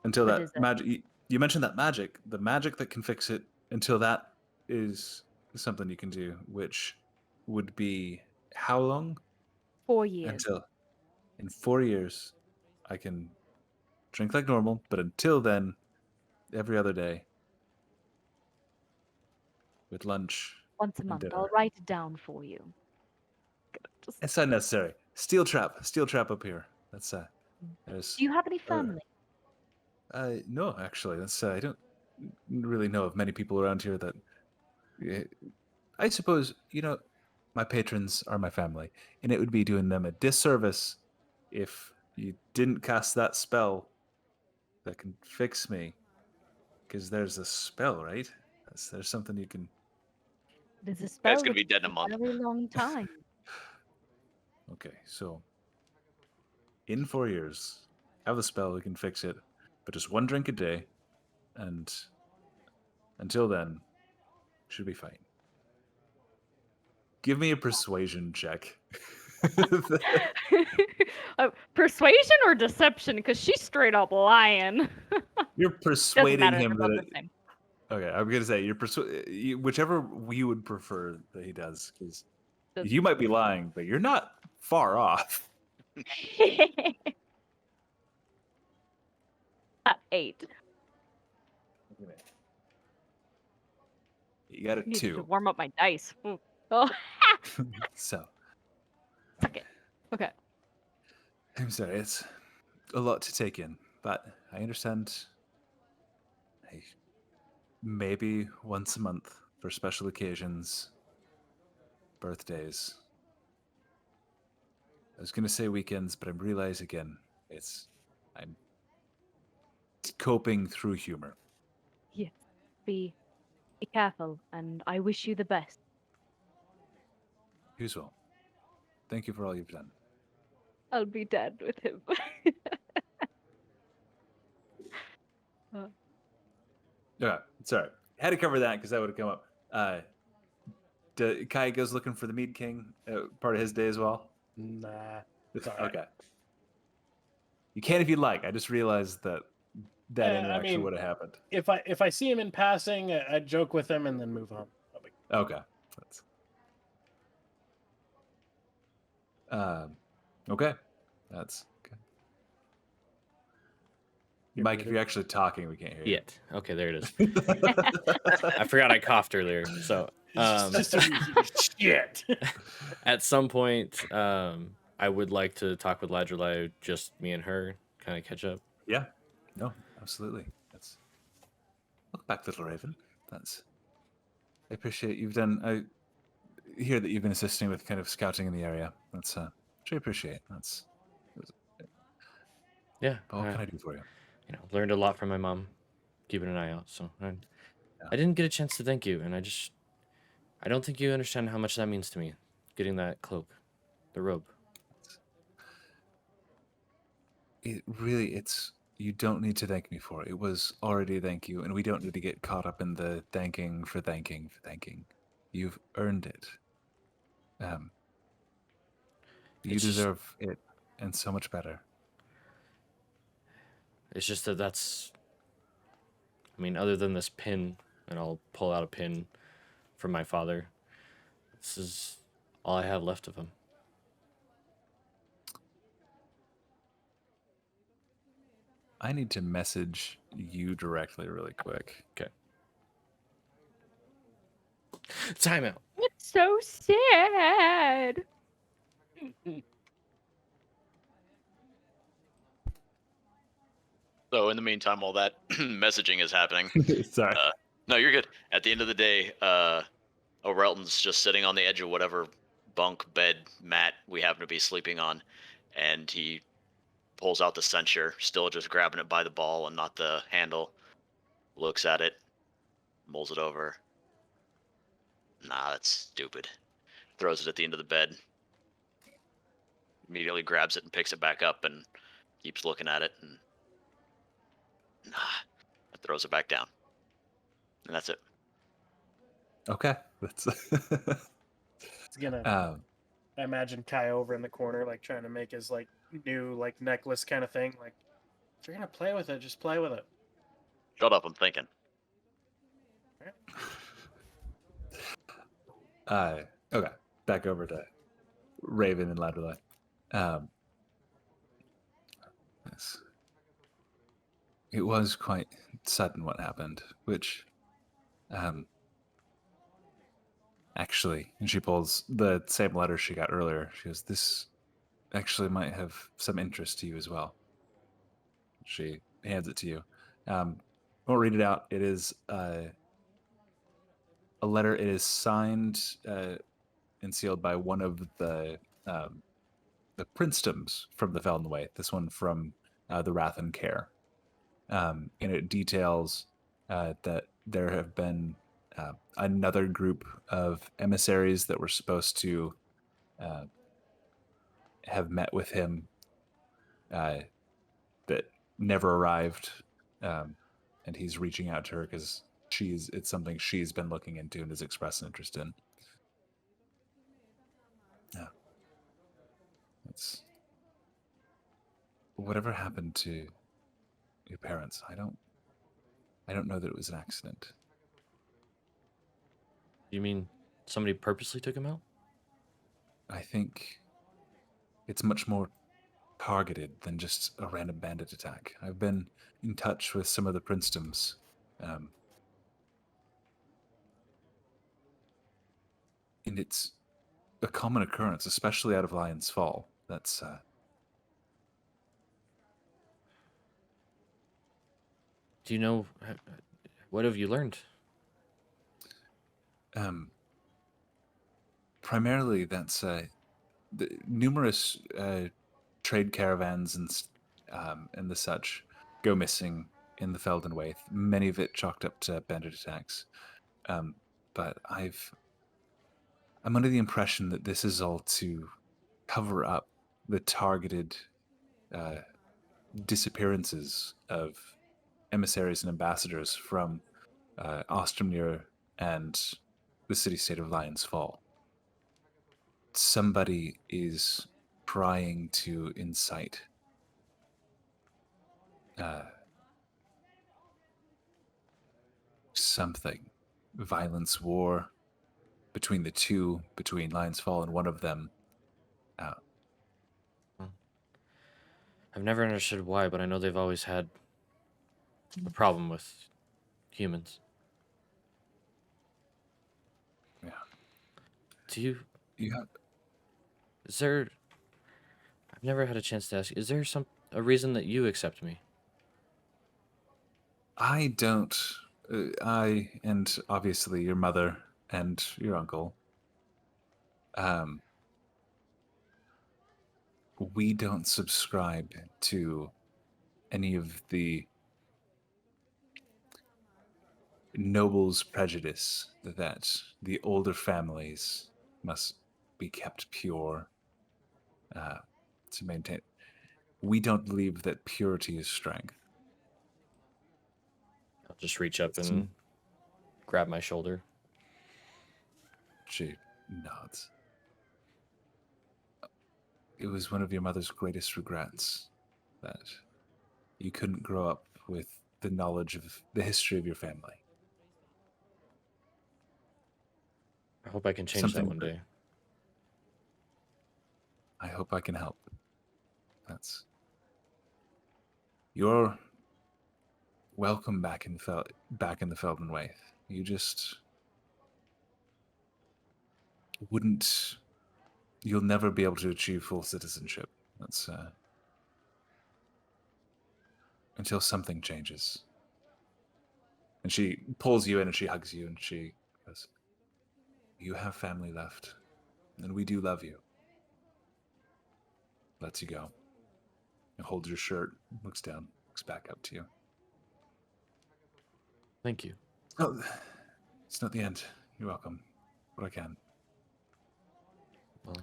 until for that dessert. magic. You mentioned that magic, the magic that can fix it. Until that is something you can do, which would be how long? 4 years. Until in 4 years, I can drink like normal. But until then, every other day with lunch Once a and month. dinner. I'll write it down for you. Just... It's not necessary. Steel trap up here. That's there's. Do you have any family? No, actually, that's I don't really know of many people around here that. I suppose my patrons are my family, and it would be doing them a disservice if you didn't cast that spell that can fix me. Because there's a spell, right? There's something you can. There's a spell. Guy's gonna be that dead in a takes month. a very long time. Okay, so in 4 years, have the spell, we can fix it, but just one drink a day, and until then, should be fine. Give me a persuasion check. Persuasion or deception? Because she's straight up lying. You're Doesn't persuading matter. him They're that both the same. Okay, I'm gonna say whichever you would prefer that he does, because Doesn't- you might be lying, but you're not far off. 8. You got a Need to 2, warm up my dice. Ooh. Oh, so suck it. Okay. I'm sorry. It's a lot to take in, but I understand. Hey, maybe once a month for special occasions, birthdays. I was gonna say weekends, but I realize again, I'm coping through humor. Yes. Be careful, and I wish you the best. Here's well. Thank you for all you've done. I'll be dead with him. Yeah, sorry. Had to cover that because that would have come up. Kai goes looking for the Mead King. Part of his day as well. Nah, it's all right. Okay. You can if you'd like. I just realized that I interaction mean, would have happened. If I see him in passing, I'd joke with him and then move on. Okay. That's... okay. That's okay. You're Mike, if muted. you're actually talking, we can't hear you. Yet. Okay, there it is. I forgot I coughed earlier. So Just shit. at some point, I would like to talk with Ladrillai, just me and her, kind of catch up. Yeah. No, absolutely. That's... Welcome back, little Raven. That's... I appreciate you've done... I hear that you've been assisting with kind of scouting in the area. That's... which I appreciate. That's... Yeah. But what can I do for you? You know, learned a lot from my mom, keeping an eye out. So I didn't get a chance to thank you, and I don't think you understand how much that means to me, getting that cloak, the robe. It really, it's... You don't need to thank me for it. It was already a thank you, and we don't need to get caught up in the thanking for thanking for thanking. You've earned it. You It's just- deserve it, and so much better. It's just that's... I mean, other than this pin, and I'll pull out a pin from my father, this is all I have left of him. I need to message you directly really quick. Okay. Timeout. It's so sad. So in the meantime, while that messaging is happening, Sorry. no, you're good. At the end of the day, O'Relton's just sitting on the edge of whatever bunk, bed, mat we happen to be sleeping on, and he pulls out the censure, still just grabbing it by the ball and not the handle, looks at it, mulls it over. Nah, that's stupid. Throws it at the end of the bed. Immediately grabs it and picks it back up and keeps looking at it and throws it back down. And that's it. Okay. That's... It's gonna. I imagine Kai over in the corner, like trying to make his like new like necklace kind of thing. Like, if you're gonna play with it, just play with it. Shut up, I'm thinking. Okay. Back over to Raven and Ladrillai. Yes. It was quite sudden what happened, which, actually, and she pulls the same letter she got earlier. She goes, "This actually might have some interest to you as well." She hands it to you. Won't read it out. It is a letter. It is signed and sealed by one of the princedoms from the Feldenway. This one from the Wrath and Care. And it details that there have been another group of emissaries that were supposed to have met with him that never arrived, and he's reaching out to her because it's something she's been looking into and has expressed an interest in. Yeah, it's whatever happened to your parents. I don't know that it was an accident. You mean somebody purposely took him out? I think it's much more targeted than just a random bandit attack. I've been in touch with some of the princedoms. And it's a common occurrence, especially out of Lion's Fall. That's Do you know what have you learned? primarily that's the numerous trade caravans and the such go missing in the Feldenwaith. Many of it chalked up to bandit attacks. But I'm under the impression that this is all to cover up the targeted disappearances of emissaries and ambassadors from Ostromnir and the city-state of Lion's Fall. Somebody is trying to incite something. Violence, war between the two, between Lion's Fall and one of them. I've never understood why, but I know they've always had a problem with humans. Yeah. Do you? You have, Is there? I've never had a chance to ask. Is there a reason that you accept me? I don't. I and obviously your mother and your uncle. We don't subscribe to any of the nobles' prejudice that the older families must be kept pure to maintain. We don't believe that purity is strength. I'll just reach up and grab my shoulder. She nods. It was one of your mother's greatest regrets that you couldn't grow up with the knowledge of the history of your family. I hope I can change that one day. I hope I can help. You're welcome back in the Felden Waith. You just wouldn't. You'll never be able to achieve full citizenship. That's until something changes. And she pulls you in and she hugs you and she goes, "You have family left, and we do love you." Lets you go. And holds your shirt, looks down, looks back up to you. Thank you. Oh, it's not the end. You're welcome. What I can. Well,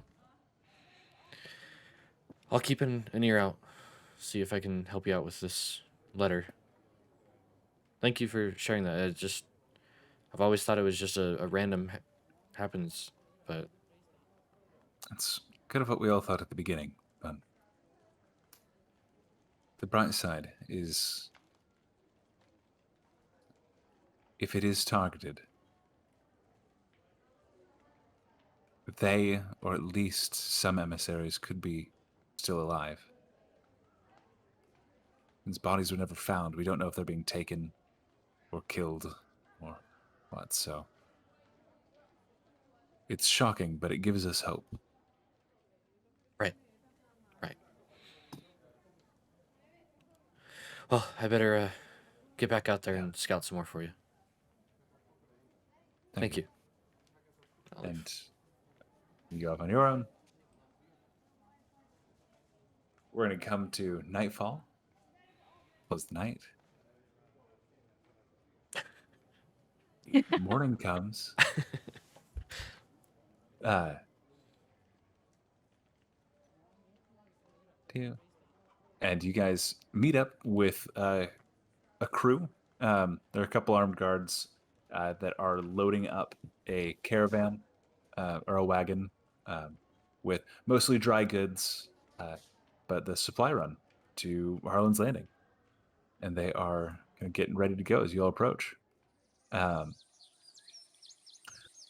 I'll keep an ear out. See if I can help you out with this letter. Thank you for sharing that. I've always thought it was just a random happens, but That's kind of what we all thought at the beginning, but the bright side is if it is targeted, they, or at least some emissaries, could be still alive. His bodies were never found. We don't know if they're being taken or killed or what, so it's shocking, but it gives us hope. Right. Well, I better get back out there and scout some more for you. Thank you. And you go off on your own. We're going to come to nightfall. Close the night. Morning comes. And you guys meet up with a crew. There are a couple armed guards that are loading up a caravan or a wagon with mostly dry goods, but the supply run to Harlan's Landing. And they are kind of getting ready to go as you all approach.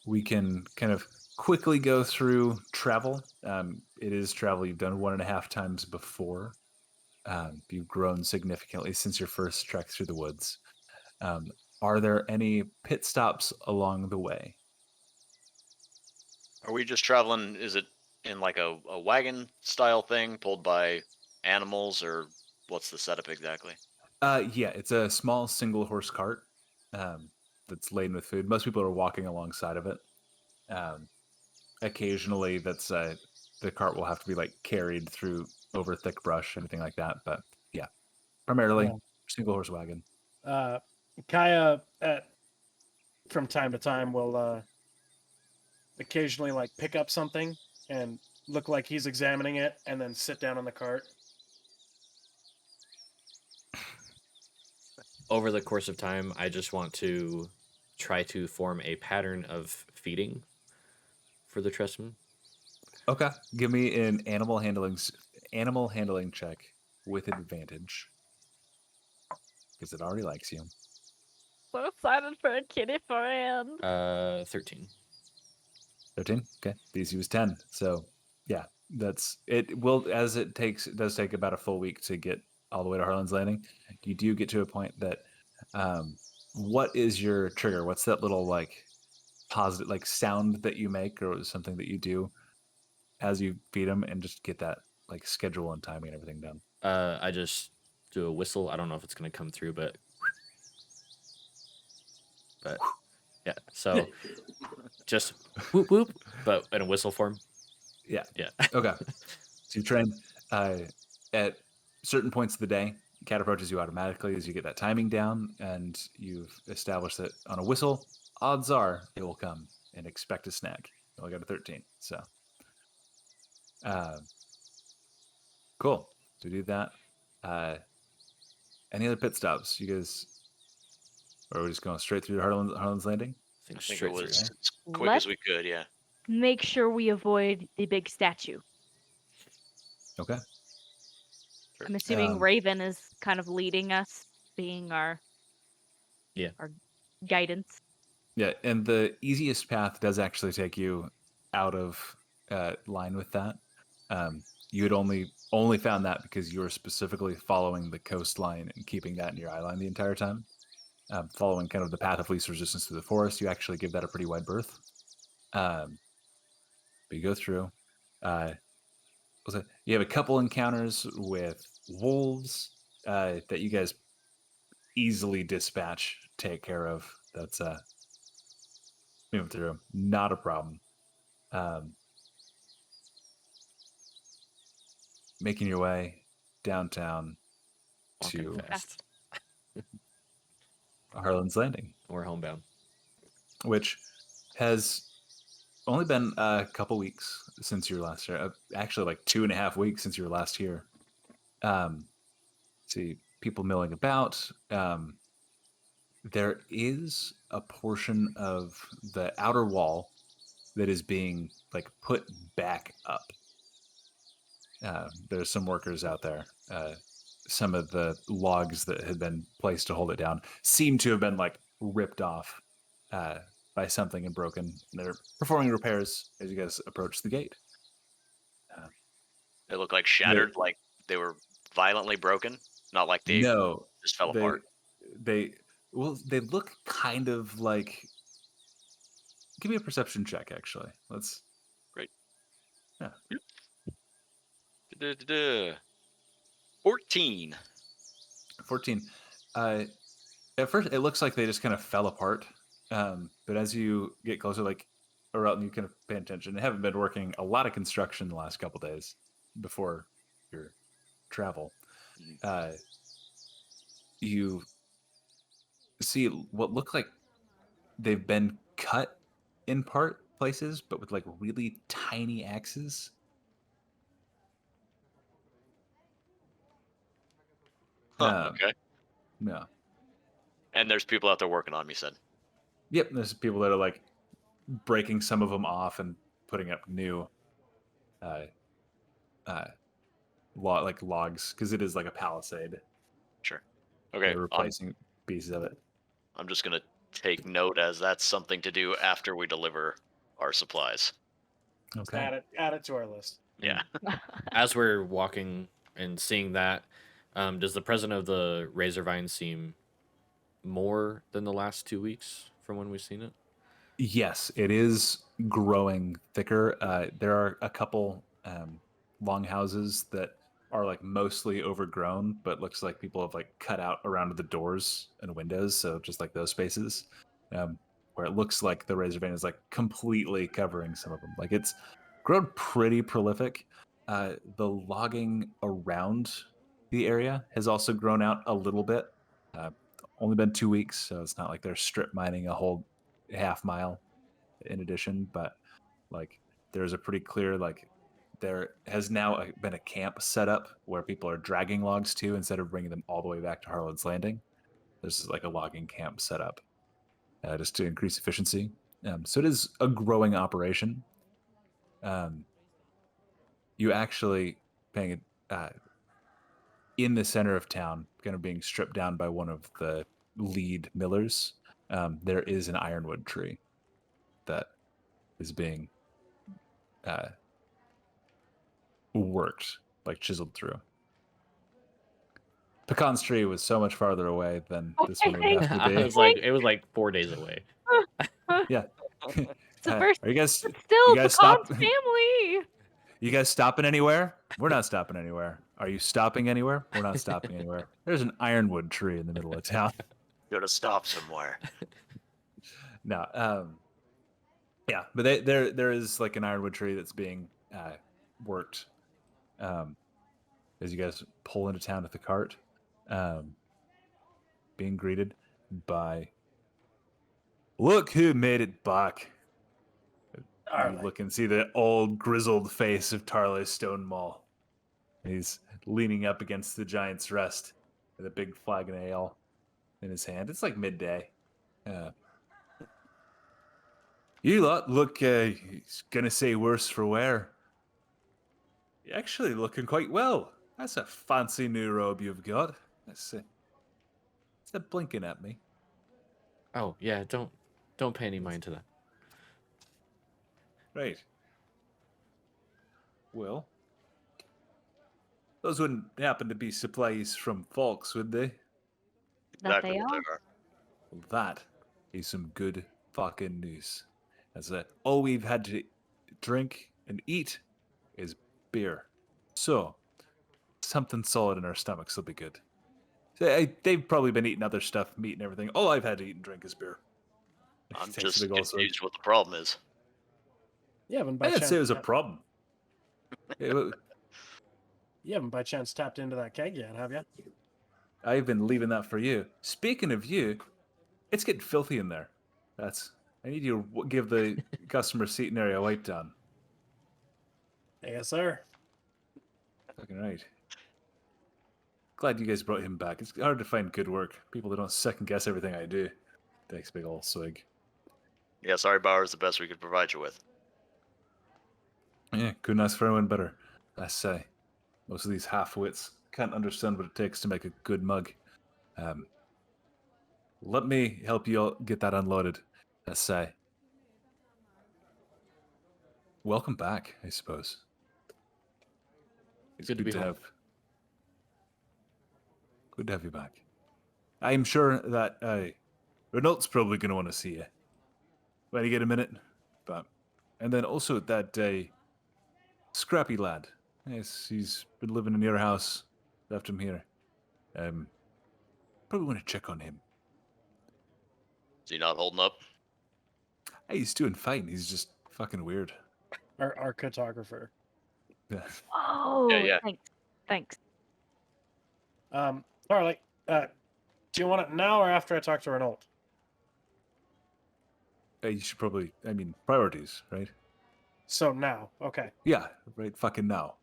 We can kind of quickly go through travel. It is travel you've done 1.5 times before. You've grown significantly since your first trek through the woods. Are there any pit stops along the way? Are we just traveling? Is it in like a wagon style thing pulled by animals, or what's the setup exactly? Yeah, it's a small single horse cart that's laden with food. Most people are walking alongside of it. Occasionally, the cart will have to be like carried through over thick brush, anything like that. But yeah, primarily single horse wagon. Kaya, from time to time, will occasionally like pick up something and look like he's examining it, and then sit down on the cart. Over the course of time, I just want to try to form a pattern of feeding for the tressman. Okay, give me an animal handling check with advantage because it already likes you. So excited for a kitty friend. 13. 13. Okay, DC was 10. So yeah, that's it. Will as it does take about a full week to get all the way to Harlan's Landing. You do get to a point that, what is your trigger? What's that little like positive like sound that you make, or something that you do as you feed them, and just get that like schedule and timing and everything done? I just do a whistle. I don't know if it's gonna come through, but yeah. So just whoop whoop, but in a whistle form. Yeah. Yeah. Okay. So you train at certain points of the day. Cat approaches you automatically as you get that timing down, and you've established that on a whistle, odds are it will come and expect a snack. You only got a 13, so uh, cool. So do that. Any other pit stops? You guys, or are we just going straight through to Harlan's Landing? I think I think straight it was through. as quick Let's as we could. Yeah. make sure we avoid the big statue. Okay. I'm assuming Um, Raven is kind of leading us, being our guidance. Yeah, and the easiest path does actually take you out of line with that. You had only found that because you were specifically following the coastline and keeping that in your eye line the entire time. Following kind of the path of least resistance through the forest, you actually give that a pretty wide berth. But you go through. You have a couple encounters with wolves that you guys easily dispatch, take care of. That's moving through, not a problem. Making your way downtown Walking to fast. Harlan's Landing, We're homebound. which has only been a couple weeks since you were last here. Actually, like 2.5 weeks since you were last here. See people milling about. There is a portion of the outer wall that is being like put back up. There's some workers out there. Some of the logs that had been placed to hold it down seem to have been like ripped off by something and broken. They're performing repairs as you guys approach the gate. They look like shattered, like they were violently broken. Not like they No, just fell they, apart. they look kind of like. Give me a perception check, actually. Let's. Great. Yeah. Da-da-da-da. 14. 14. At first, it looks like they just kind of fell apart. But as you get closer, like, or you kind of pay attention. They haven't been working a lot of construction the last couple days before your travel. You see what look like they've been cut in part places, but with like really tiny axes. Okay. Yeah. And there's people out there working on me, said. Yep. There's people that are like breaking some of them off and putting up new like logs, because it is like a palisade. Sure. Okay. They're replacing pieces of it. I'm just going to take note, as that's something to do after we deliver our supplies. Okay. Add it to our list. Yeah. As we're walking and seeing that, does the president of the Razorvine seem more than the last 2 weeks from when we've seen it? Yes, it is growing thicker. There are a couple longhouses that are like mostly overgrown, but looks like people have like cut out around the doors and windows, so just like those spaces, where it looks like the razor vein is like completely covering some of them. Like it's grown pretty prolific. The logging around the area has also grown out a little bit. Only been 2 weeks, so it's not like they're strip mining a whole half mile in addition, but like there's a pretty clear like there has now been a camp set up where people are dragging logs to instead of bringing them all the way back to Harlan's Landing. There's like a logging camp set up. just to increase efficiency. So it is a growing operation. You actually paying it in the center of town, kind of being stripped down by one of the lead millers. There is an ironwood tree that is being worked, like chiseled through. Pecan's tree was so much farther away than this one would have to I be. was like, it was like 4 days away. Yeah. It's the first. Are you guys? But still, You guys Pecan's stop? family. You guys stopping anywhere? We're not stopping anywhere. Are you stopping anywhere? We're not stopping anywhere. There's an ironwood tree in the middle of town. Gotta stop somewhere. No, yeah, but there is like an ironwood tree that's being worked as you guys pull into town with the cart, being greeted by, look who made it back. You look and see the old grizzled face of Tarley Stonemaul. He's leaning up against the giant's rest with a big flagon of ale in his hand. It's like midday. You lot look, he's gonna say worse for wear. You're actually looking quite well. That's a fancy new robe you've got. That's is that blinking at me? Oh yeah, don't pay any mind to that. Right. Well, those wouldn't happen to be supplies from Folks, would they? That Exactly they what are. they are. Well, that is some good fucking news. As all we've had to drink and eat is beer. So, something solid in our stomachs will be good. They've probably been eating other stuff, meat and everything. All I've had to eat and drink is beer. I'm Takes a just big old swig. confused what the problem is. You haven't I by didn't chance. say it was a problem. You haven't by chance tapped into that keg yet, have you? I've been leaving that for you. Speaking of you, it's getting filthy in there. I need you to give the customer seating area a wipe down. Yes, sir. Fucking right. Glad you guys brought him back. It's hard to find good work. People that don't second guess everything I do. Takes a big old swig. Yeah, sorry, Bauer is the best we could provide you with. Yeah, couldn't ask for anyone better. I say. Most of these half-wits can't understand what it takes to make a good mug. Let me help you all get that unloaded. I say. Welcome back, I suppose. It's Good to be home. Good to have you back. I'm sure that Renault's probably going to want to see you when you get a minute. And then also that scrappy lad. Yes, he's been living in your house. Left him here. Probably want to check on him. Is he not holding up? Hey, he's doing fine. He's just fucking weird. Our cartographer. Yeah. Oh, yeah. Thanks. Harley, do you want it now or after I talk to Renault? You should probably, priorities, right? So now, okay. Yeah, right fucking now.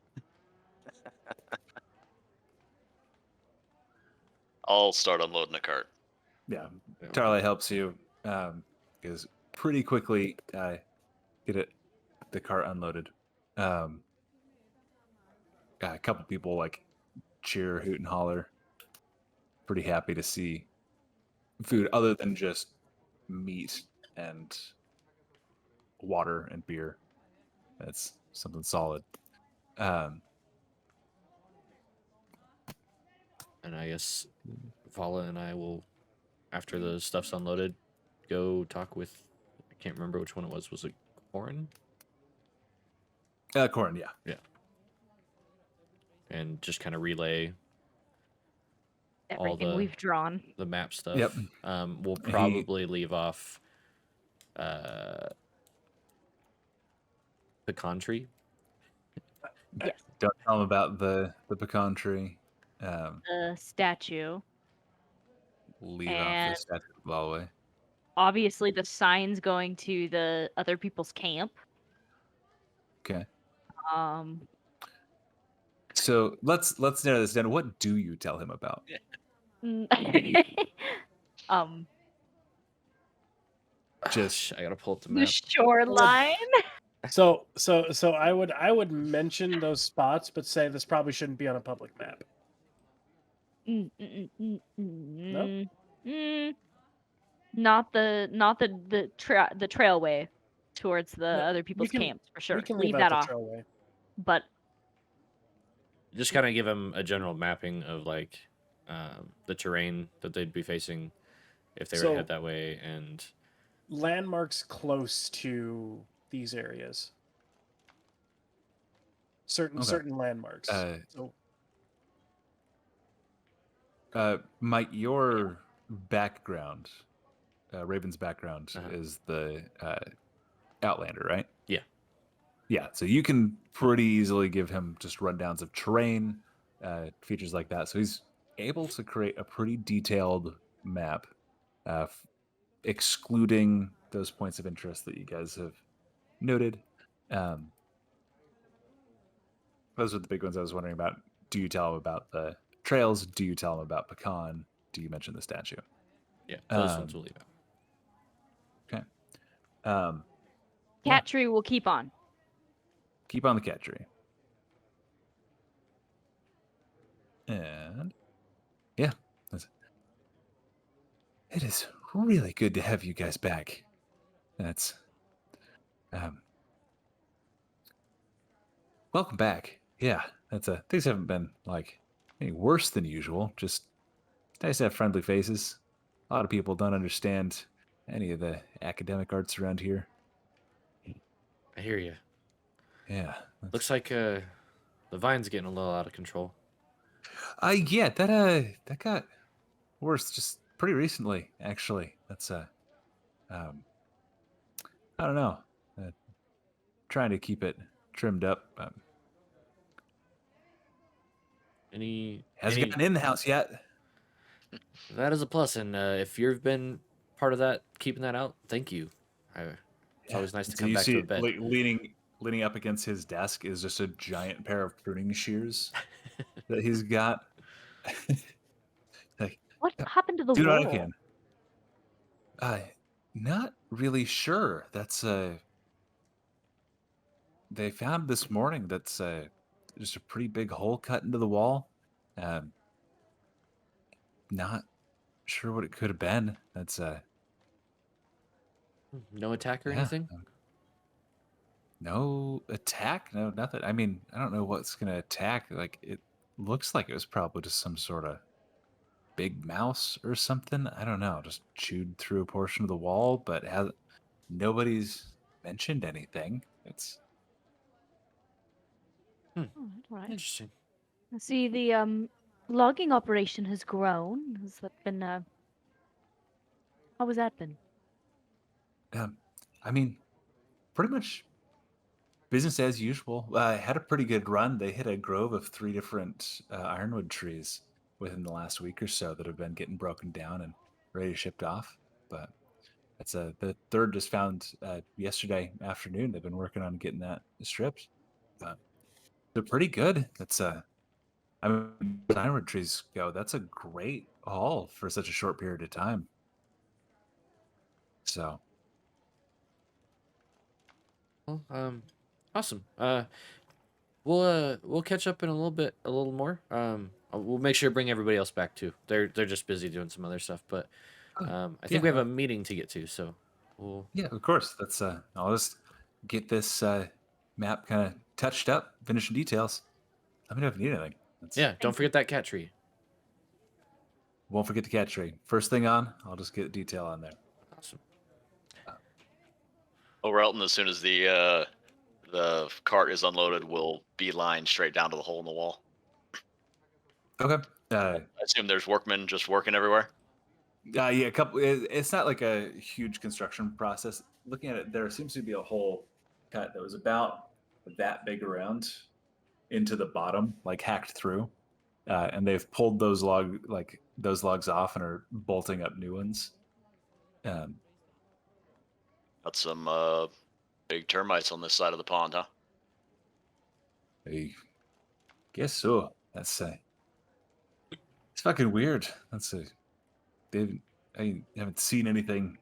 I'll start unloading the cart. Yeah, Tarley helps you because pretty quickly get the cart unloaded. A couple people like cheer, hoot, and holler. Pretty happy to see food other than just meat and water and beer. That's something solid. And I guess Vala and I will, after the stuff's unloaded, go talk with, I can't remember which one it was. Was it Corin? Corin, yeah. Yeah. And just kind of relay Everything we've drawn. the map stuff. Yep. We'll probably leave off pecan tree. Yes. Don't tell them about the pecan tree. The statue. Leave off And- the statue all the way. Obviously, the sign's going to the other people's camp. Okay. Um, So let's narrow this down. What do you tell him about? Just I gotta pull up the The map. shoreline. So I would mention those spots, but say this probably shouldn't be on a public map. No. Not the trailway towards the No, other we people's can camps for sure. we can Leave leave out that the off. trailway. But Just kind of give them a general mapping of like the terrain that they'd be facing if they were to So- head that way, and Landmarks close to these areas. Okay. Certain landmarks. Uh, So Mike, your background, Raven's background, Uh-huh. is the Outlander, right? Yeah. Yeah, so you can pretty easily give him just rundowns of terrain, features like that. So he's able to create a pretty detailed map, excluding those points of interest that you guys have noted. Those are the big ones I was wondering about. Do you tell him about the trails? Do you tell him about Pecan? Do you mention the statue? yeah, those ones we'll leave out. Okay. Yeah. cat tree will keep on. Keep on the cat tree. And yeah, it is really good to have you guys back. That's welcome back. Yeah, things haven't been like any worse than usual. Just nice to have friendly faces. A lot of people don't understand any of the academic arts around here. I hear you. Yeah. Looks like the vine's getting a little out of control. Yeah, that got worse just pretty recently, actually. That's I don't know. Trying to keep it trimmed up. Hasn't gotten in the house yet. That is a plus, and if you've been part of that, keeping that out, thank you. It's always nice to So come you back see to a bed. leaning up against his desk is just a giant pair of pruning shears that he's got. Like, What happened to the do wall? what I can. Not really sure. That's they found this morning. That's just a pretty big hole cut into the wall. Not sure what it could have been. That's No attack or yeah. anything? No attack? No, nothing. I mean, I don't know what's gonna attack. Like, it looks like it was probably just some sort of big mouse or something. I don't know. Just chewed through a portion of the wall, but nobody's mentioned anything. It's All right. Interesting. I see the logging operation has grown. Has that been how has that been? I mean, pretty much business as usual. Had a pretty good run. They hit a grove of 3 different ironwood trees within the last week or so that have been getting broken down and ready to shipped off. But that's the third just found yesterday afternoon. They've been working on getting that stripped. But they're pretty good. That's I mean, as ironwood trees go, that's a great haul for such a short period of time. So Well, awesome. We'll catch up in a little more. We'll make sure to bring everybody else back too. They're just busy doing some other stuff, but I think we have a meeting to get to, so we'll. Yeah, of course. That's I'll just get this map kind of touched up, finishing details. Let me know if you need anything. Yeah, don't forget that cat tree. Won't forget the cat tree. First thing on, I'll just get detail on there. Awesome. Relton, as soon as the cart is unloaded, will beeline straight down to the hole in the wall. Okay. I assume there's workmen just working everywhere. Yeah, a couple. It's not like a huge construction process. Looking at it, there seems to be a hole cut that was about that big around into the bottom, like hacked through, and they've pulled those logs off and are bolting up new ones. Got some big termites on this side of the pond, huh? I guess so. That's it's fucking weird. I haven't seen anything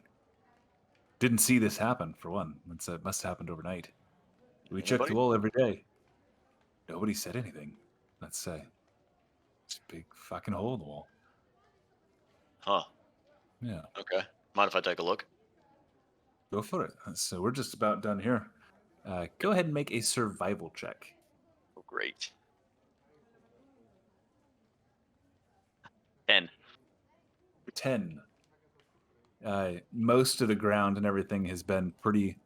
didn't see this happen, for one. It must have happened overnight. We checked Anybody? the wall every day. Nobody said anything. Let's say. It's a big fucking hole in the wall. Huh. Yeah, Okay. Mind if I take a look? go for it. So we're just about done here. Go ahead and make a survival check. Oh, great. 10. 10. Most of the ground and everything has been pretty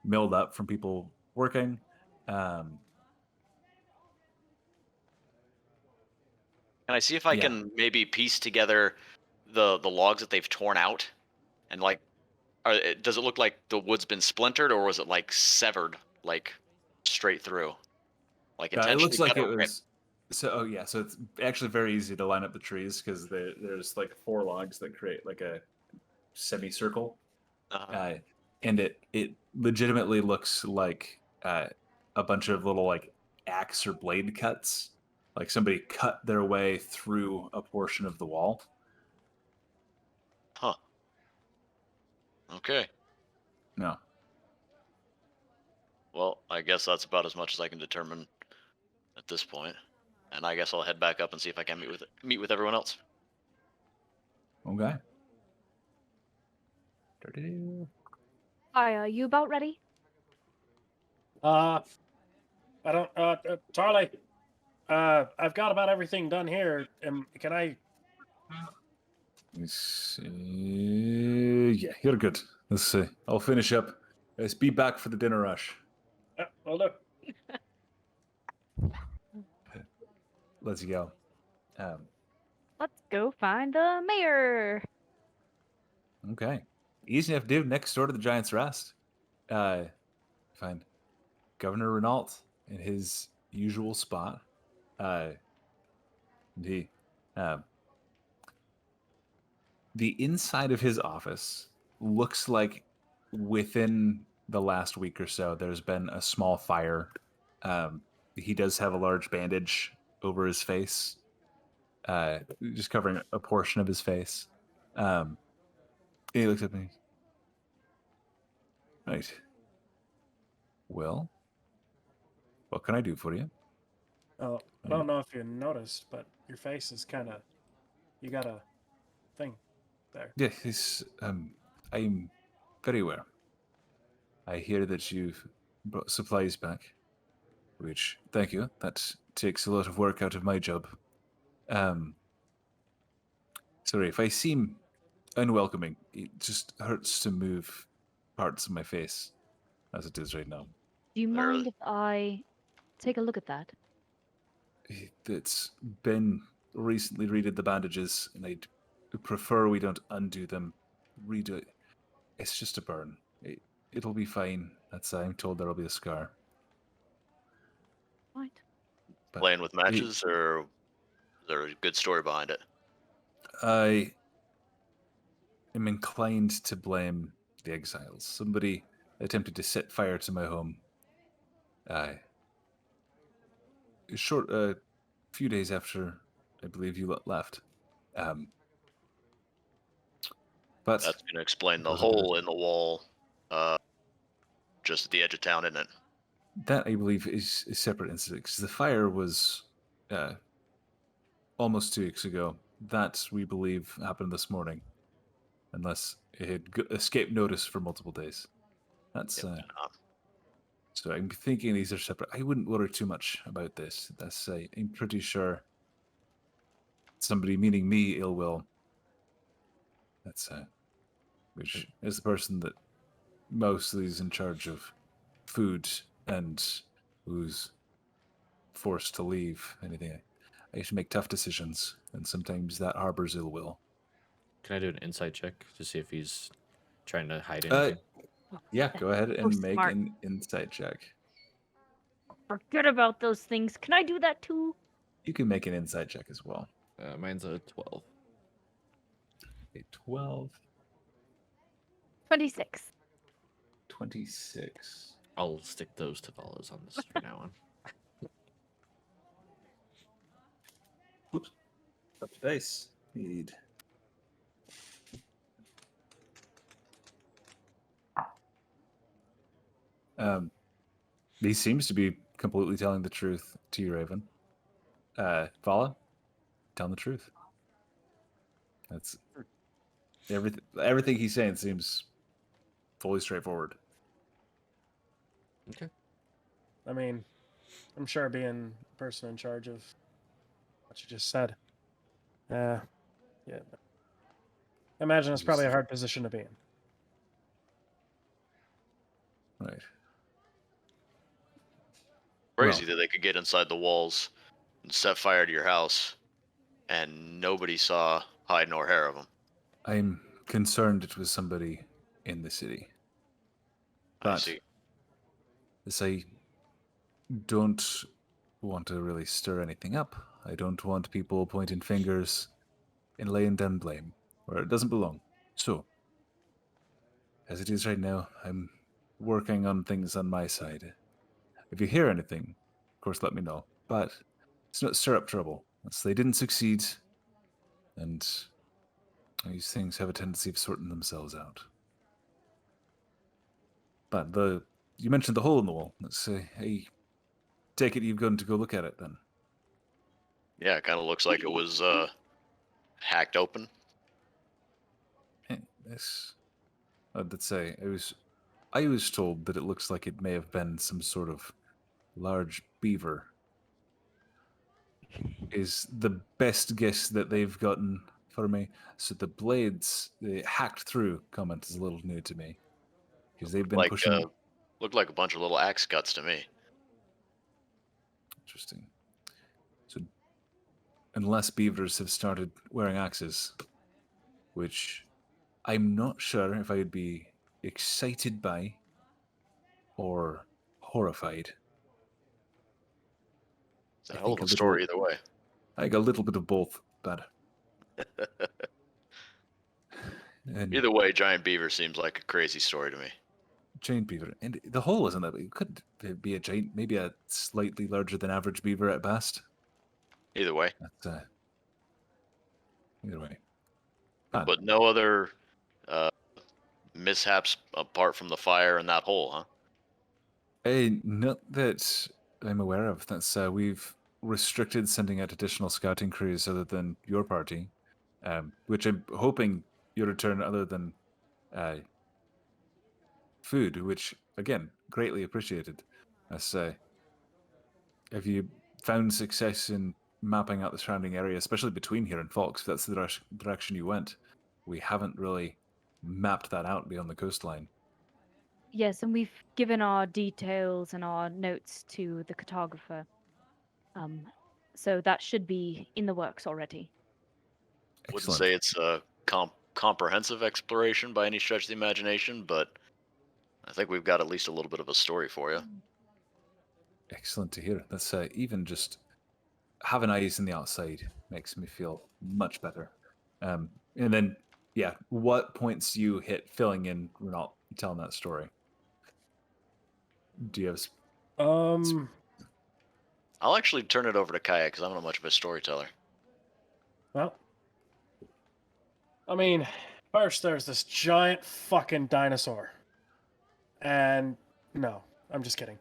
milled up from people working. Can I see if I Yeah. can maybe piece together the logs that they've torn out, and like, does it look like the wood's been splintered, or was it like severed, like straight through, like It intentionally looks like cut it or ripped? was. So, so it's actually very easy to line up the trees because there's like 4 logs that create like a semicircle, Uh, and it legitimately looks like a bunch of little like axe or blade cuts, like somebody cut their way through a portion of the wall. huh. Okay. No, Well, I guess that's about as much as I can determine at this point, and I guess I'll head back up and see if I can meet with everyone else. okay. Hi, are you about ready? I don't. Charlie. I've got about everything done here. Can I? Yeah, you're good. Let's see. I'll finish up. Let's be back for the dinner rush. Well, look. Let's go. Let's go find the mayor. Okay. Easy enough to do. Next door to the Giant's Rest. Find Governor Renault in his usual spot. The inside of his office looks like within the last week or so there's been a small fire. He does have a large bandage over his face, just covering a portion of his face. He looks at me. Right. Well, what can I do for you? Oh, I don't know if you noticed, but your face is kind of. You got a thing there. Yes, I'm very aware. I hear that you've brought supplies back, which, thank you, that takes a lot of work out of my job. Sorry, if I seem unwelcoming, it just hurts to move parts of my face, as it is right now. Do you There- mind if I take a look at that? It's been recently redid the bandages, and I'd prefer we don't undo them. Redo it. It's just a burn. It'll be fine. I'm told there'll be a scar. Right. But Playing with matches, or is there a good story behind it? I am inclined to blame the exiles. Somebody attempted to set fire to my home. A few days after I believe you left. But That's going to explain the was a bit of- hole in the wall, just at the edge of town, isn't it? that I believe is a separate incident because the fire was almost 2 weeks ago. That we believe happened this morning, unless it had escaped notice for multiple days. That's so I'm thinking these are separate. I wouldn't worry too much about this. I'm pretty sure somebody, meaning me, ill will. Which is the person that mostly is in charge of food and who's forced to leave anything. I have to make tough decisions, and sometimes that harbors ill will. Can I do an insight check to see if he's trying to hide anything? Yeah, go ahead and make smart. an insight check. Forget about those things. Can I do that too? You can make an insight check as well. Mine's a 12. A 12, 26. 26. I'll stick those to follows on this from now on. Whoops. Up to dice. Need He seems to be completely telling the truth to you, Raven. Vala, telling the truth. That's everything he's saying seems fully straightforward. Okay. I mean, I'm sure being the person in charge of what you just said. Yeah. I imagine it's probably a hard position to be in. Right. Crazy Well, that they could get inside the walls and set fire to your house, and nobody saw hide nor hair of them. I'm concerned it was somebody in the city. I But see. this I don't want to really stir anything up. I don't want people pointing fingers and laying down blame where it doesn't belong. So, as it is right now, I'm working on things on my side. If you hear anything, of course, let me know. But it's not stir up trouble. They didn't succeed, and these things have a tendency of sorting themselves out. But you mentioned the hole in the wall. Let's say, hey, take it you've gone to go look at it then. Yeah, it kind of looks like it was hacked open. Yes. Let's say I was told that it looks like it may have been some sort of large beaver. Is the best guess that they've gotten for me. So the blades they hacked through comment is a little new to me because they've been Like pushing. looked like a bunch of little axe cuts to me. Interesting. So unless beavers have started wearing axes, which I'm not sure if I would be excited by or horrified. It's a I hell think of a a little, story either way. like a little bit of both, but and Either way, giant beaver seems like a crazy story to me. giant beaver, and the hole isn't that big. It could be a giant, maybe a slightly larger than average beaver at best. Either way, That's either way. But but no other uh, mishaps apart from the fire in that hole, huh? not that I'm aware of. That's we've restricted sending out additional scouting crews other than your party, which I'm hoping you return other than uh, food, which again greatly appreciated. I say, have you found success in mapping out the surrounding area, especially between here and Fox? If that's the direction you went. We haven't really mapped that out beyond the coastline. Yes, and we've given our details and our notes to the cartographer. So that should be in the works already. Wouldn't Excellent. say it's a comprehensive exploration by any stretch of the imagination, but I think we've got at least a little bit of a story for you. Excellent to hear. That's even just having eyes on the outside makes me feel much better. And then, yeah, what points you hit filling in? We're not telling that story. Do you have? I'll actually turn it over to Kaya because I'm not much of a storyteller. Well, I mean, first there's this giant fucking dinosaur. And no, I'm just kidding.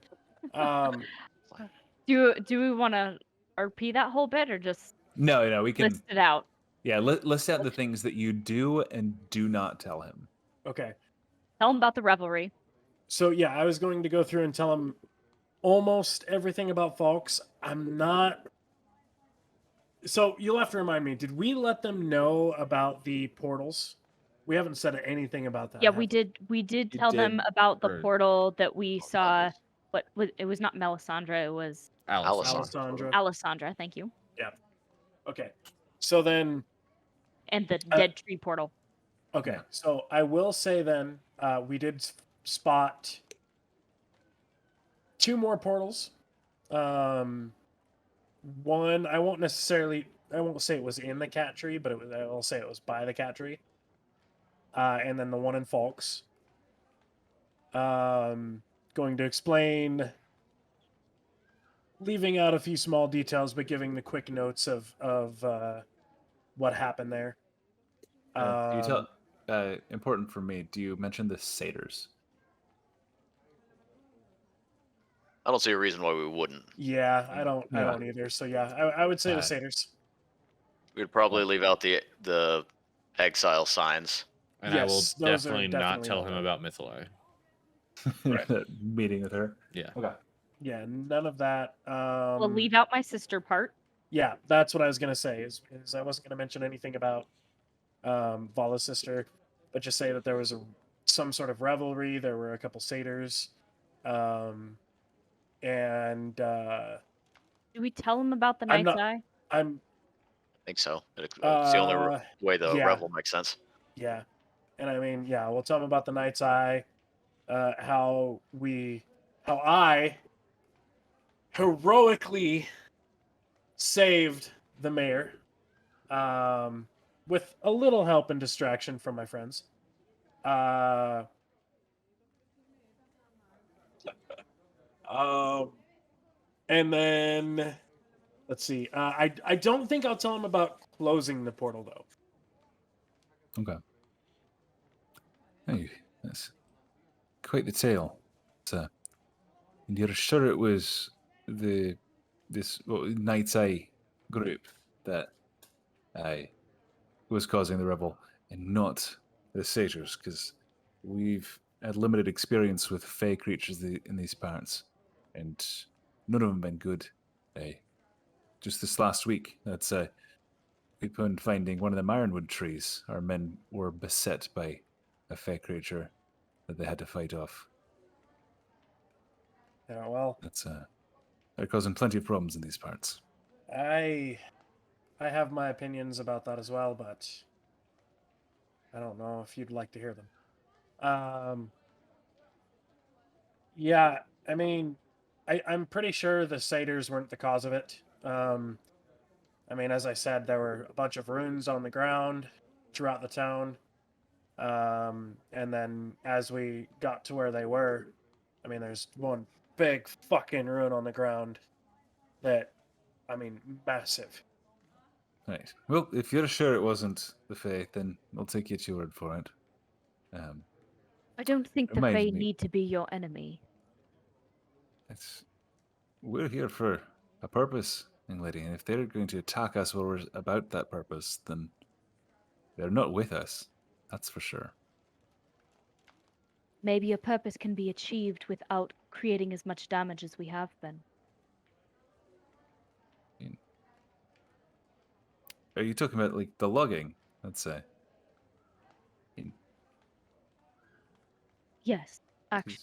Do we want to RP that whole bit or just No, we can list it out? Yeah, list out the things that you do and do not tell him. Okay. Tell him about the revelry. So yeah, I was going to go through and tell him almost everything about Falks. I'm not. So you'll have to remind me. Did we let them know about the portals? We haven't said anything about that. Yeah, have we did. We did tell them did about the for- portal that we Oh, saw. August. But it was not Melisandre. It was Allison. Alessandra. Alessandra. Thank you. Okay. So then. And the dead tree portal. Okay. Yeah. So I will say then we did spot 2 more portals. One I won't say it was in the cat tree, but I will say it was by the cat tree. And then the one in Falks. Going to explain, leaving out a few small details, but giving the quick notes of what happened there. Do you tell? Important for me. Do you mention the satyrs? I don't see a reason why we wouldn't. Yeah, I don't Yeah. either. So yeah, I would say the Uh, satyrs. We'd probably leave out the exile signs. And I will Yes, those are definitely not definitely tell not him right. about Mythalai. Right. that meeting with her. Yeah. Okay. Yeah, none of that. We'll leave out my sister part. Yeah, that's what I was gonna say. Is I wasn't gonna mention anything about Vala's sister, but just say that there was some sort of revelry. There were a couple satyrs, and Do we tell him about the I'm Night's not. Eye? I'm I think so. It's the only way the yeah, revel makes sense. yeah, and I mean, yeah, we'll tell him about the Night's Eye, how I heroically saved the mayor, with a little help and distraction from my friends. And then let's see. I don't think I'll tell him about closing the portal though. Okay. Hey, that's quite the tale. So, and you're sure it was this Night's Eye group that was causing the rebel, and not the satyrs, because we've had limited experience with fey creatures in these parts, and none of them been good. Just this last week, upon finding one of the ironwood trees, our men were beset by a fey creature that they had to fight off. Yeah, well, They're causing plenty of problems in these parts. I have my opinions about that as well, but I don't know if you'd like to hear them. Yeah, I mean, I'm pretty sure the satyrs weren't the cause of it. I mean, as I said, there were a bunch of runes on the ground throughout the town. And then as we got to where they were, I mean, there's one big fucking rune on the ground that, I mean, massive. Right. Well, if you're sure it wasn't the Fae, then I'll take you at your word for it. I don't think the Reminds Fae me- need to be your enemy. We're here for a purpose, young lady, and if they're going to attack us while we're about that purpose, then they're not with us. That's for sure. Maybe a purpose can be achieved without creating as much damage as we have been. Are you talking about like the logging? Let's say. Yes, actually.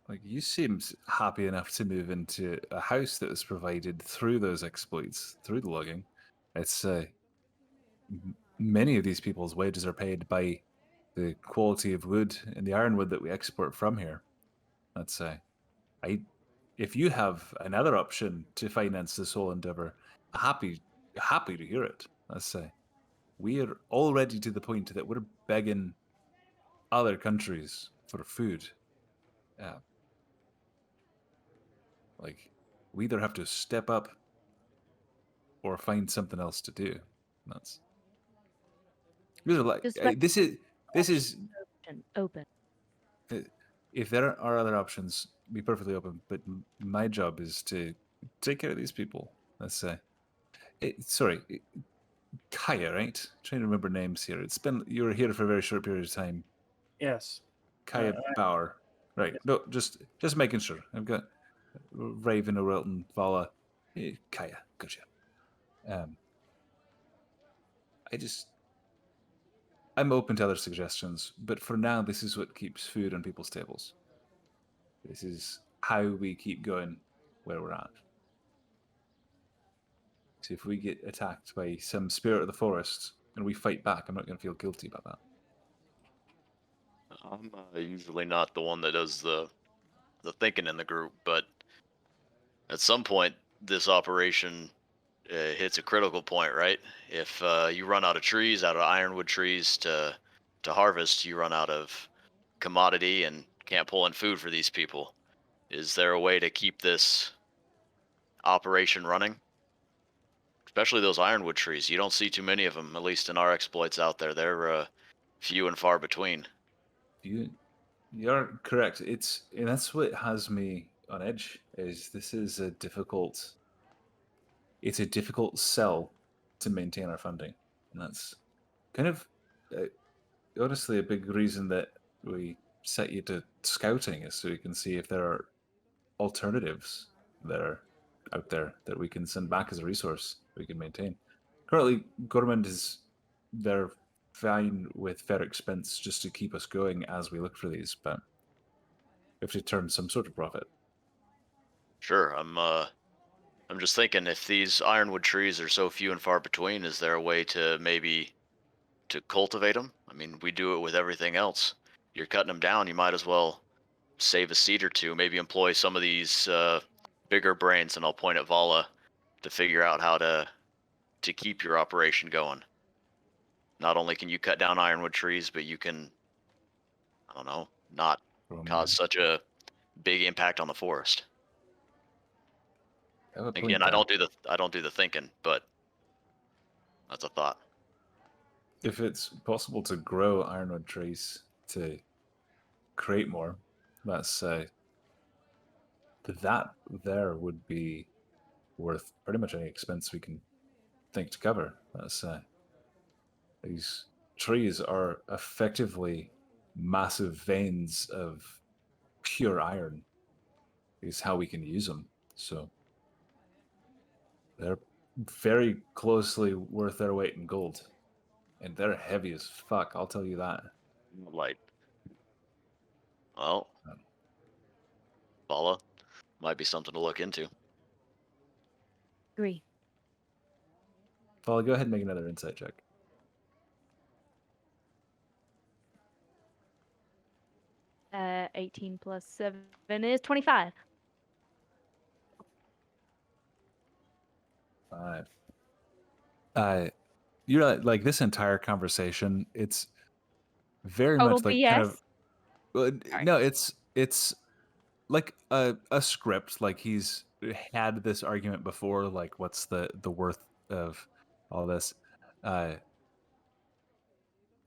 Like you seem happy enough to move into a house that was provided through those exploits, through the logging. It's many of these people's wages are paid by the quality of wood and the ironwood that we export from here. Let's say, if you have another option to finance this whole endeavor, happy to hear it. Let's say, we are already to the point that we're begging other countries for food. Like, we either have to step up or find something else to do. That's Just this is open. if there are other options, be perfectly open. But my job is to take care of these people. Let's say, Kaya, right? Trying to remember names here. You were here for a very short period of time. Yes. Kaya Bauer, right? No, just making sure. I've got Raven, O'Relton, Vala, Kaya. Gotcha. I'm open to other suggestions, but for now, this is what keeps food on people's tables. This is how we keep going where we're at. So if we get attacked by some spirit of the forest and we fight back, I'm not going to feel guilty about that. I'm usually not the one that does the thinking in the group, but at some point, this operation hits a critical point, right? If you run out of trees, out of ironwood trees to harvest, you run out of commodity and can't pull in food for these people. Is there a way to keep this operation running? Especially those ironwood trees. You don't see too many of them, at least in our exploits out there. They're few and far between. You're correct. And that's what has me on edge. This is a difficult. It's a difficult sell to maintain our funding, and that's kind of honestly a big reason that we set you to scouting is so we can see if there are alternatives that are out there that we can send back as a resource we can maintain. Currently, government is they're fine with fair expense just to keep us going as we look for these, but we have to turn some sort of profit. Sure. I'm just thinking if these ironwood trees are so few and far between, is there a way to maybe to cultivate them? I mean, we do it with everything else. You're cutting them down. You might as well save a seed or two. Maybe employ some of these bigger brains, and I'll point at Vala to figure out how to keep your operation going. Not only can you cut down ironwood trees, but you can, I don't know, not cause such a big impact on the forest. Again, I don't do the thinking, but that's a thought. If it's possible to grow ironwood trees to create more, that's that there would be worth pretty much any expense we can think to cover. That's these trees are effectively massive veins of pure iron. Is how we can use them. So they're very closely worth their weight in gold, and they're heavy as fuck. I'll tell you that. Light. Well, Vala might be something to look into. Agree. Follow, go ahead and make another insight check. Uh, 18 plus 7 is 25. 5. You're like this entire conversation. It's very Total much like BS. kind of. Sorry. No, it's like a script. Like he's had this argument before. Like, what's the worth of all this?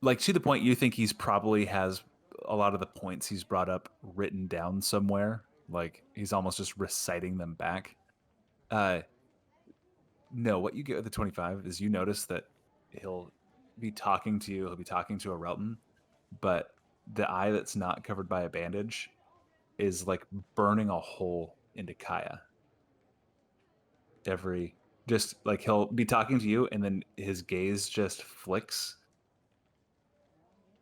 Like to the point you think he's probably has a lot of the points he's brought up written down somewhere. Like he's almost just reciting them back. No, what you get with the 25 is you notice that he'll be talking to you. He'll be talking to a Relton, but the eye that's not covered by a bandage is like burning a hole into Kaya. Just like he'll be talking to you, and then his gaze just flicks,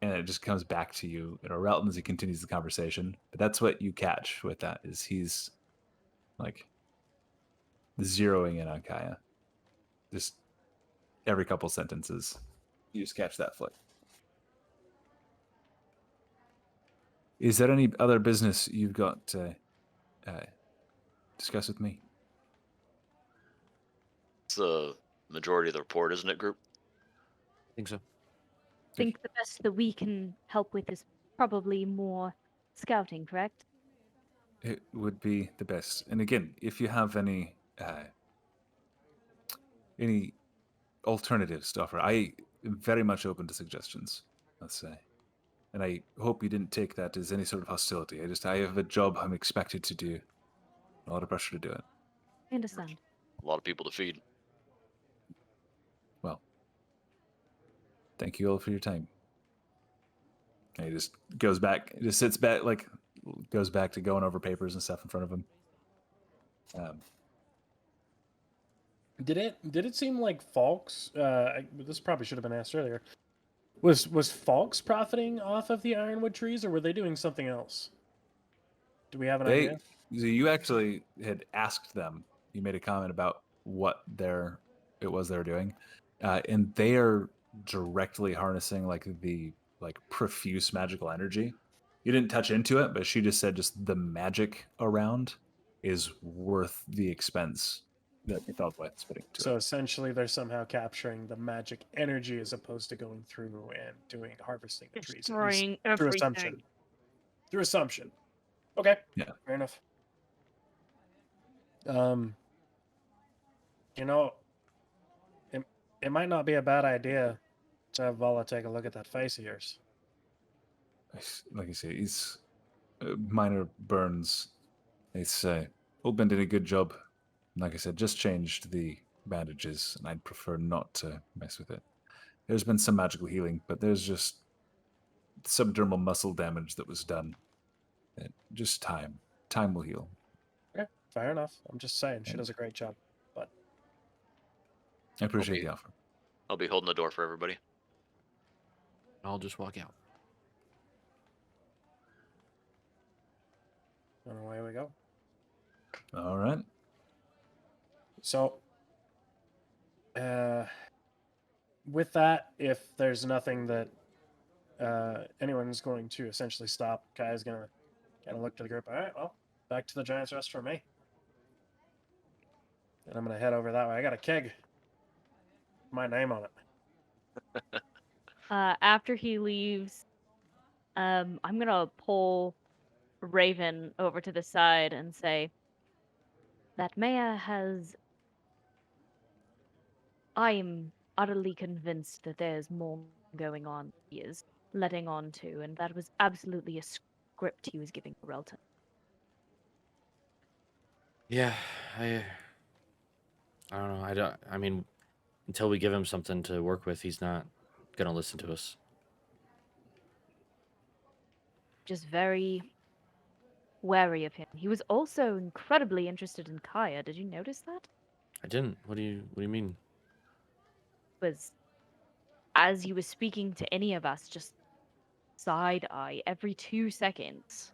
and it just comes back to you in a Relton as he continues the conversation. But that's what you catch with that is he's like zeroing in on Kaya. Just every couple sentences, you just catch that flick. Is there any other business you've got to discuss with me? It's the majority of the report, isn't it, group? I think so. I think the best that we can help with is probably more scouting, correct? It would be the best. And again, if you have any alternatives to offer, I am very much open to suggestions. Let's say, and I hope you didn't take that as any sort of hostility. I have a job I'm expected to do, a lot of pressure to do it. I understand. A lot of people to feed. Well, thank you all for your time. And he just goes back, just sits back, like goes back to going over papers and stuff in front of him. Did it seem like Falks? This probably should have been asked earlier. Was Falks profiting off of the ironwood trees, or were they doing something else? Do we have an idea? You actually had asked them. You made a comment about what it was they were doing, and they are directly harnessing the profuse magical energy. You didn't touch into it, but she just said just the magic around is worth the expense that they felt like spitting to So it. essentially, they're somehow capturing the magic energy as opposed to going through and doing harvesting the trees. At least Destroying through everything. assumption. Through assumption. Okay. Yeah. Fair enough. You know, it might not be a bad idea to have Vala take a look at that face of yours. Like I say, he's minor burns It's Old Ben did a good job. Like I said, just changed the bandages, and I'd prefer not to mess with it. There's been some magical healing, but there's just subdermal muscle damage that was done. Just time. Time will heal. Okay, fair enough. I'm just saying, she And- does a great job. But I appreciate Okay. the offer. I'll be holding the door for everybody. I'll just walk out. and away we go. All right. So, with that, if there's nothing that anyone's going to essentially stop, Kai's gonna kind of look to the group. All right, well, back to the Giant's Rest for me. And I'm gonna head over that way. I got a keg. My name on it. After he leaves, I'm gonna pull Raven over to the side and say, that Maya has. I am utterly convinced that there's more going on than he is letting on to, and that was absolutely a script he was giving Relton. Yeah, I don't know. I mean, until we give him something to work with, he's not gonna listen to us. Just very wary of him. He was also incredibly interested in Kaya. Did you notice that? I didn't. What do you mean? Was as he was speaking to any of us, just side eye every 2 seconds.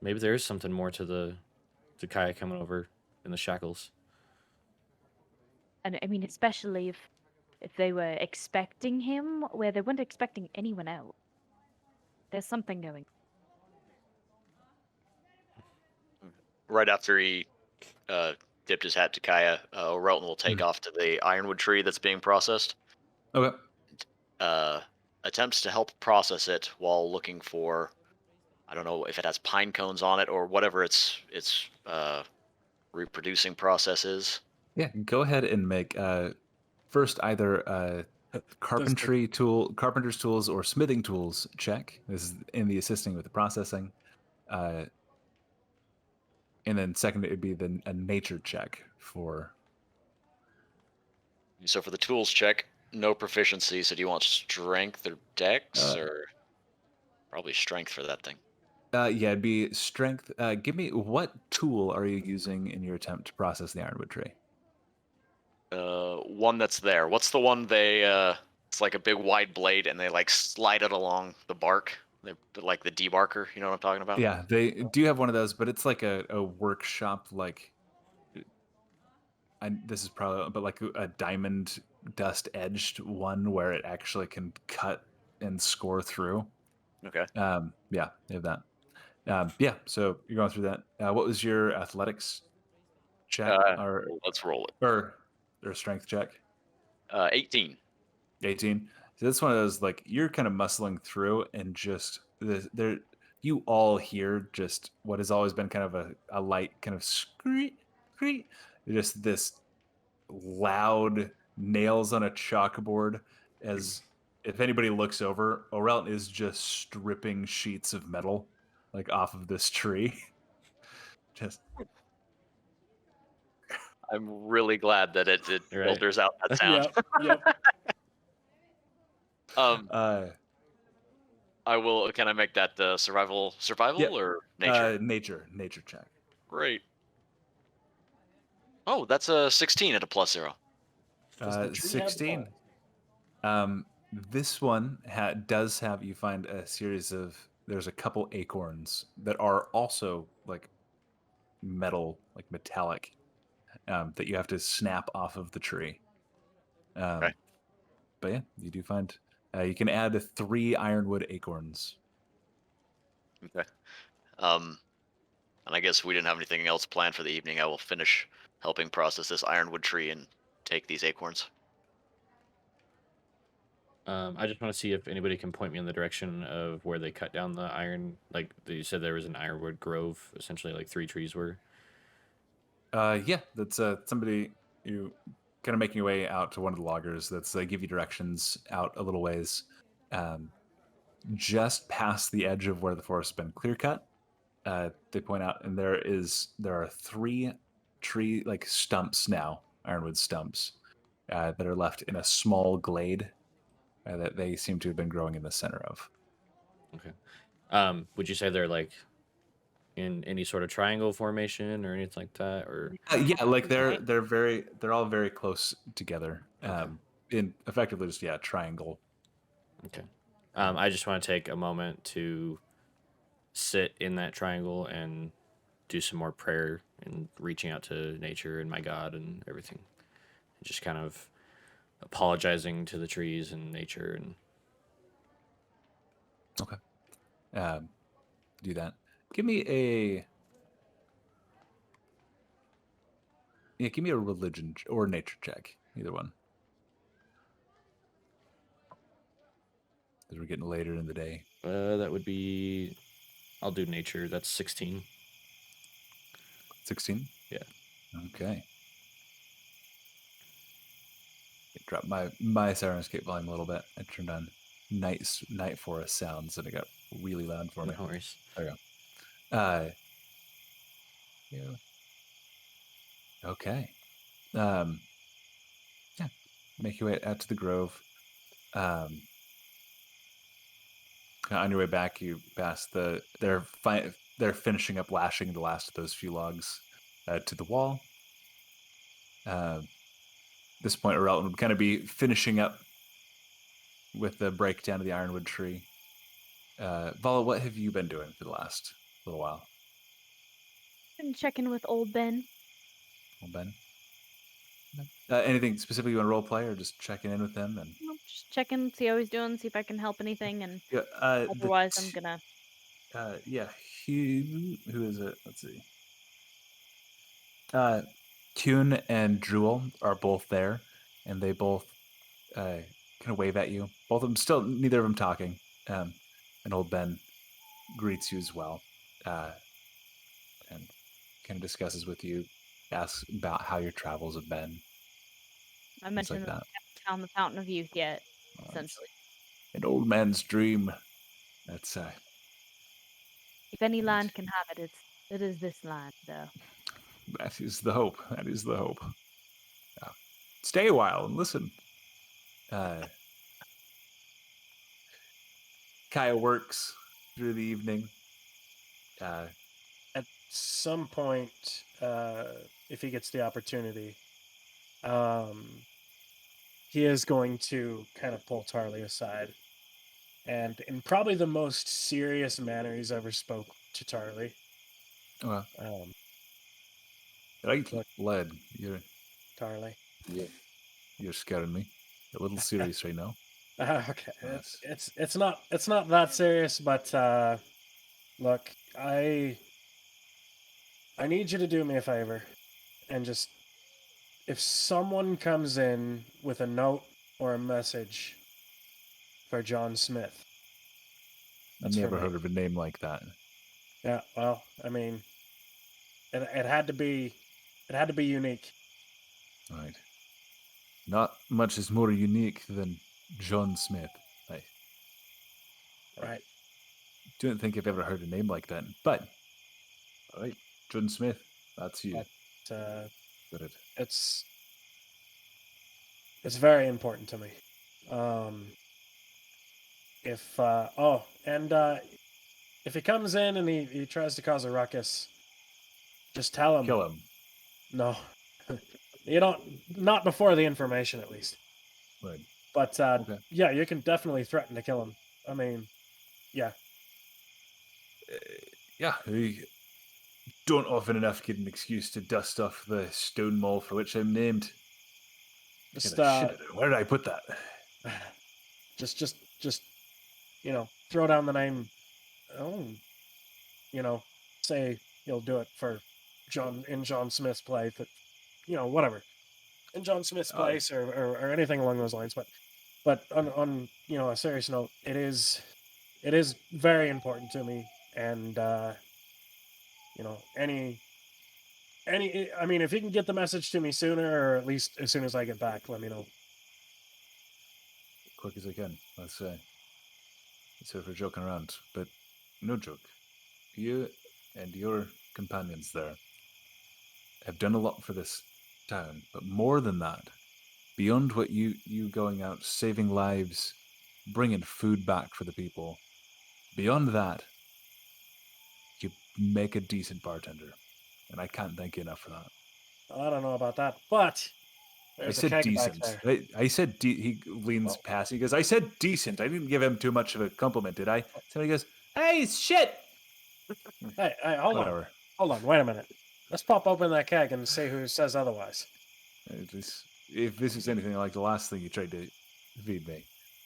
Maybe there is something more to Kaya coming over in the shackles. And I mean, especially if they were expecting him, where they weren't expecting anyone else. There's something going. Right after he dipped his hat to Kaya, Relton will take Mhm. off to the ironwood tree that's being processed. Okay. Attempts to help process it while looking for, I don't know if it has pine cones on it or whatever its reproducing process is. Yeah, go ahead and make first either carpenter's tools or smithing tools check. This is in the assisting with the processing. And then second, it would be a nature check for. So for the tools check, no proficiency. So do you want strength or dex or probably strength for that thing? Yeah, it'd be strength. Give me, what tool are you using in your attempt to process the ironwood tree? One that's there. What's the one they? It's like a big wide blade, and they like slide it along the bark. They like the debarker. You know what I'm talking about? Yeah, they do have one of those, but it's like a workshop, like. This is probably, but like a diamond dust edged one where it actually can cut and score through. Okay. Yeah, they have that. Yeah, so you're going through that. What was your athletics check or Let's roll it. or strength check? 18. 18. So that's one of those, like, you're kind of muscling through, and just there you all hear just what has always been kind of a light kind of screet, just this loud nails on a chalkboard. As if anybody looks over, Orel is just stripping sheets of metal like off of this tree. Just I'm really glad that it Right. filters out that sound. Yep. I will. Can I make that survival Yep. or nature? Nature check. Great. Oh, that's a 16 at a +0. Does the tree have 16. balls? This one does have, you find a series of, there's a couple acorns that are also like metal, like metallic, that you have to snap off of the tree. Okay. But yeah, you do find, you can add 3 ironwood acorns. Okay. And I guess we didn't have anything else planned for the evening. I will finish helping process this ironwood tree and take these acorns. I just want to see if anybody can point me in the direction of where they cut down the iron. Like you said, there was an ironwood grove, essentially, like 3 trees were. Yeah, that's somebody, you kind of making your way out to one of the loggers. That's they give you directions out a little ways, just past the edge of where the forest has been clear cut. they point out, and there are 3 tree stumps now, ironwood stumps, that are left in a small glade that they seem to have been growing in the center of. Okay. Would you say they're like in any sort of triangle formation or anything like that, or Yeah, like Right. they're all very close together. Okay. In effectively just triangle. okay? I just want to take a moment to sit in that triangle and do some more prayer and reaching out to nature and my God and everything. Just kind of apologizing to the trees and nature and Okay. Do that. Give me a give me a religion or nature check. Either one. As we're getting later in the day. that would be. I'll do nature. That's 16. 16? Yeah. Okay. Drop my Syrinscape volume a little bit. I turned on night forest sounds and it got really loud for me. No worries. There we go. Yeah. Okay. Yeah. Make your way out to the grove. On your way back, you pass they're finishing up lashing the last of those few logs to the wall. This point, Arelton would kind of be finishing up with the breakdown of the ironwood tree. Vala, what have you been doing for the last little while? Been checking with old Ben. Well, Ben? Anything specifically you want to role play or just checking in with them? And Just checking, see how he's doing, see if I can help anything, and yeah, otherwise I'm gonna. yeah, who is it? Let's see. Kuhn and Jewel are both there, and they both kind of wave at you. Both of them still, neither of them talking. And old Ben greets you as well, and kind of discusses with you, asks about how your travels have been, I things mentioned like that that. we haven't found the Fountain of Youth yet, It's essentially. an old man's dream. That's If any land can have it, it is this land, though. that is the hope. That is the hope. Stay a while and listen. Kaya works through the evening. At some point, if he gets the opportunity, he is going to kind of pull Tarly aside, and in probably the most serious manner he's ever spoke to Tarly. Well, Um, right, Look. lad, you're Tarly. scaring me. A little serious right now. Okay, Nice. it's not that serious, but look, I need you to do me a favor, and just if someone comes in with a note or a message for John Smith, that's for Never me. heard of a name like that. Yeah, well, I mean, it had to be unique. Right. Not much is more unique than John Smith. I Right. don't think I've ever heard a name like that. But, all right, John Smith, that's you. But Got it. it's very important to me. If if he comes in and he tries to cause a ruckus, just tell him Kill him. no. You don't, not before the information at least. Right. But Okay. yeah, you can definitely threaten to kill him. I mean, yeah. Yeah, I don't often enough get an excuse to dust off the stone mall for which I'm named. Just Get that shit out of it. Where did I put that? just throw down the name. Oh, say you'll do it for John Smith's play. That whatever in John Smith's place or anything along those lines. But on a serious note, it is very important to me, and any I mean, if you can get the message to me sooner, or at least as soon as I get back, let me know. Quick as I can. Let's say. Sorry for joking around, but no joke. If you and your companions there have done a lot for this town, but more than that, beyond what you going out, saving lives, bringing food back for the people, beyond that, you make a decent bartender, and I can't thank you enough for that. Well, I don't know about that, but I there's a said keg back decent. there. I said he leans Oh. past. He goes, "I said decent. I didn't give him too much of a compliment, did I?" Somebody goes, "Hey, shit." Hey, hold Whatever. on, wait a minute. Let's pop open that keg and see who says otherwise. If this is anything like the last thing you tried to feed me, It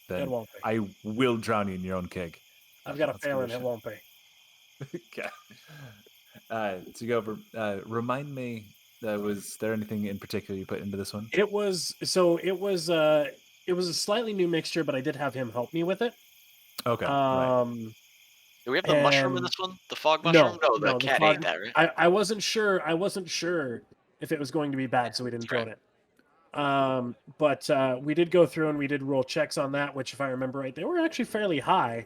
then won't be. I will drown you in your own keg. I've got a Let's give feeling a it shot. won't be. Okay. To go over, remind me, was there anything in particular you put into this one? It was a slightly new mixture, but I did have him help me with it. Okay, right. Do we have the mushroom in And this one? The fog mushroom? No, the the cat fog. ate that, right? I wasn't sure. I wasn't sure if it was going to be bad, so we didn't throw it in. But we did go through and we did roll checks on that, which, if I remember right, they were actually fairly high.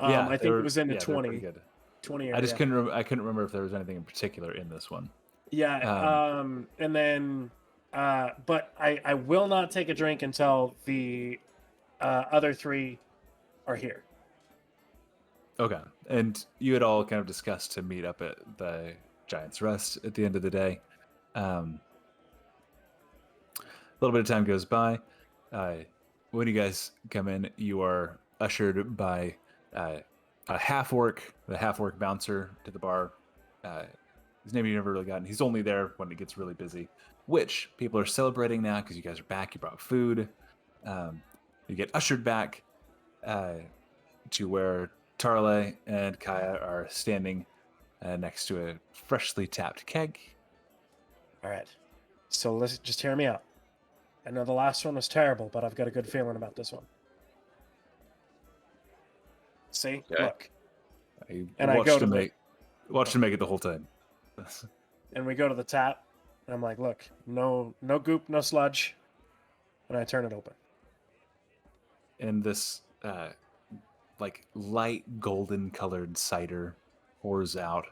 Yeah, I think it was in the they're pretty 20, good. 20 I just area. I couldn't remember if there was anything in particular in this one. Yeah. And then, but I will not take a drink until the other three are here. Okay, and you had all kind of discussed to meet up at the Giant's Rest at the end of the day. A little bit of time goes by. When you guys come in, you are ushered by a half-orc, the half-orc bouncer to the bar. His name you never really gotten. He's only there when it gets really busy, which people are celebrating now because you guys are back. You brought food. You get ushered back to where Tarle and Kaya are standing next to a freshly tapped keg. All right. So let's just hear me out. I know the last one was terrible, but I've got a good feeling about this one. See, Okay. look, I And I go to the- watched him make it the whole time. and we go to the tap, and I'm like, look, no goop, no sludge, and I turn it open. And this like light golden colored cider pours out.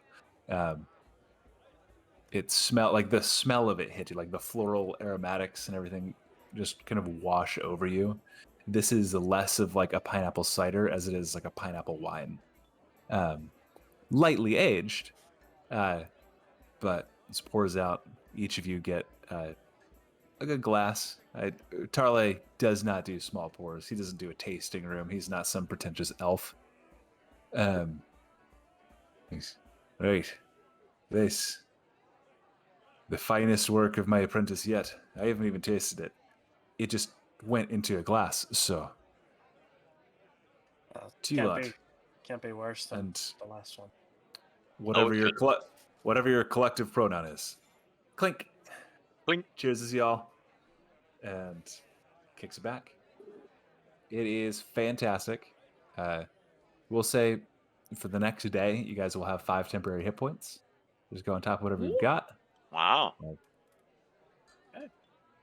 It smell like the smell of it hit you, like the floral aromatics and everything just kind of wash over you. This is less of like a pineapple cider as it is like a pineapple wine. Lightly aged, but this pours out. Each of you get a good glass. Tarle does not do small pours. He doesn't do a tasting room. He's not some pretentious elf. Right. This. The finest work of my apprentice yet. I haven't even tasted it. It just went into a glass, so. To you lot. Can't be worse than And the last one. whatever it your collective pronoun is. Clink. Clink. Cheers, y'all. And kicks it back. It is fantastic. We'll say for the next day, you guys will have 5 temporary hit points. Just go on top of whatever you've got. Wow.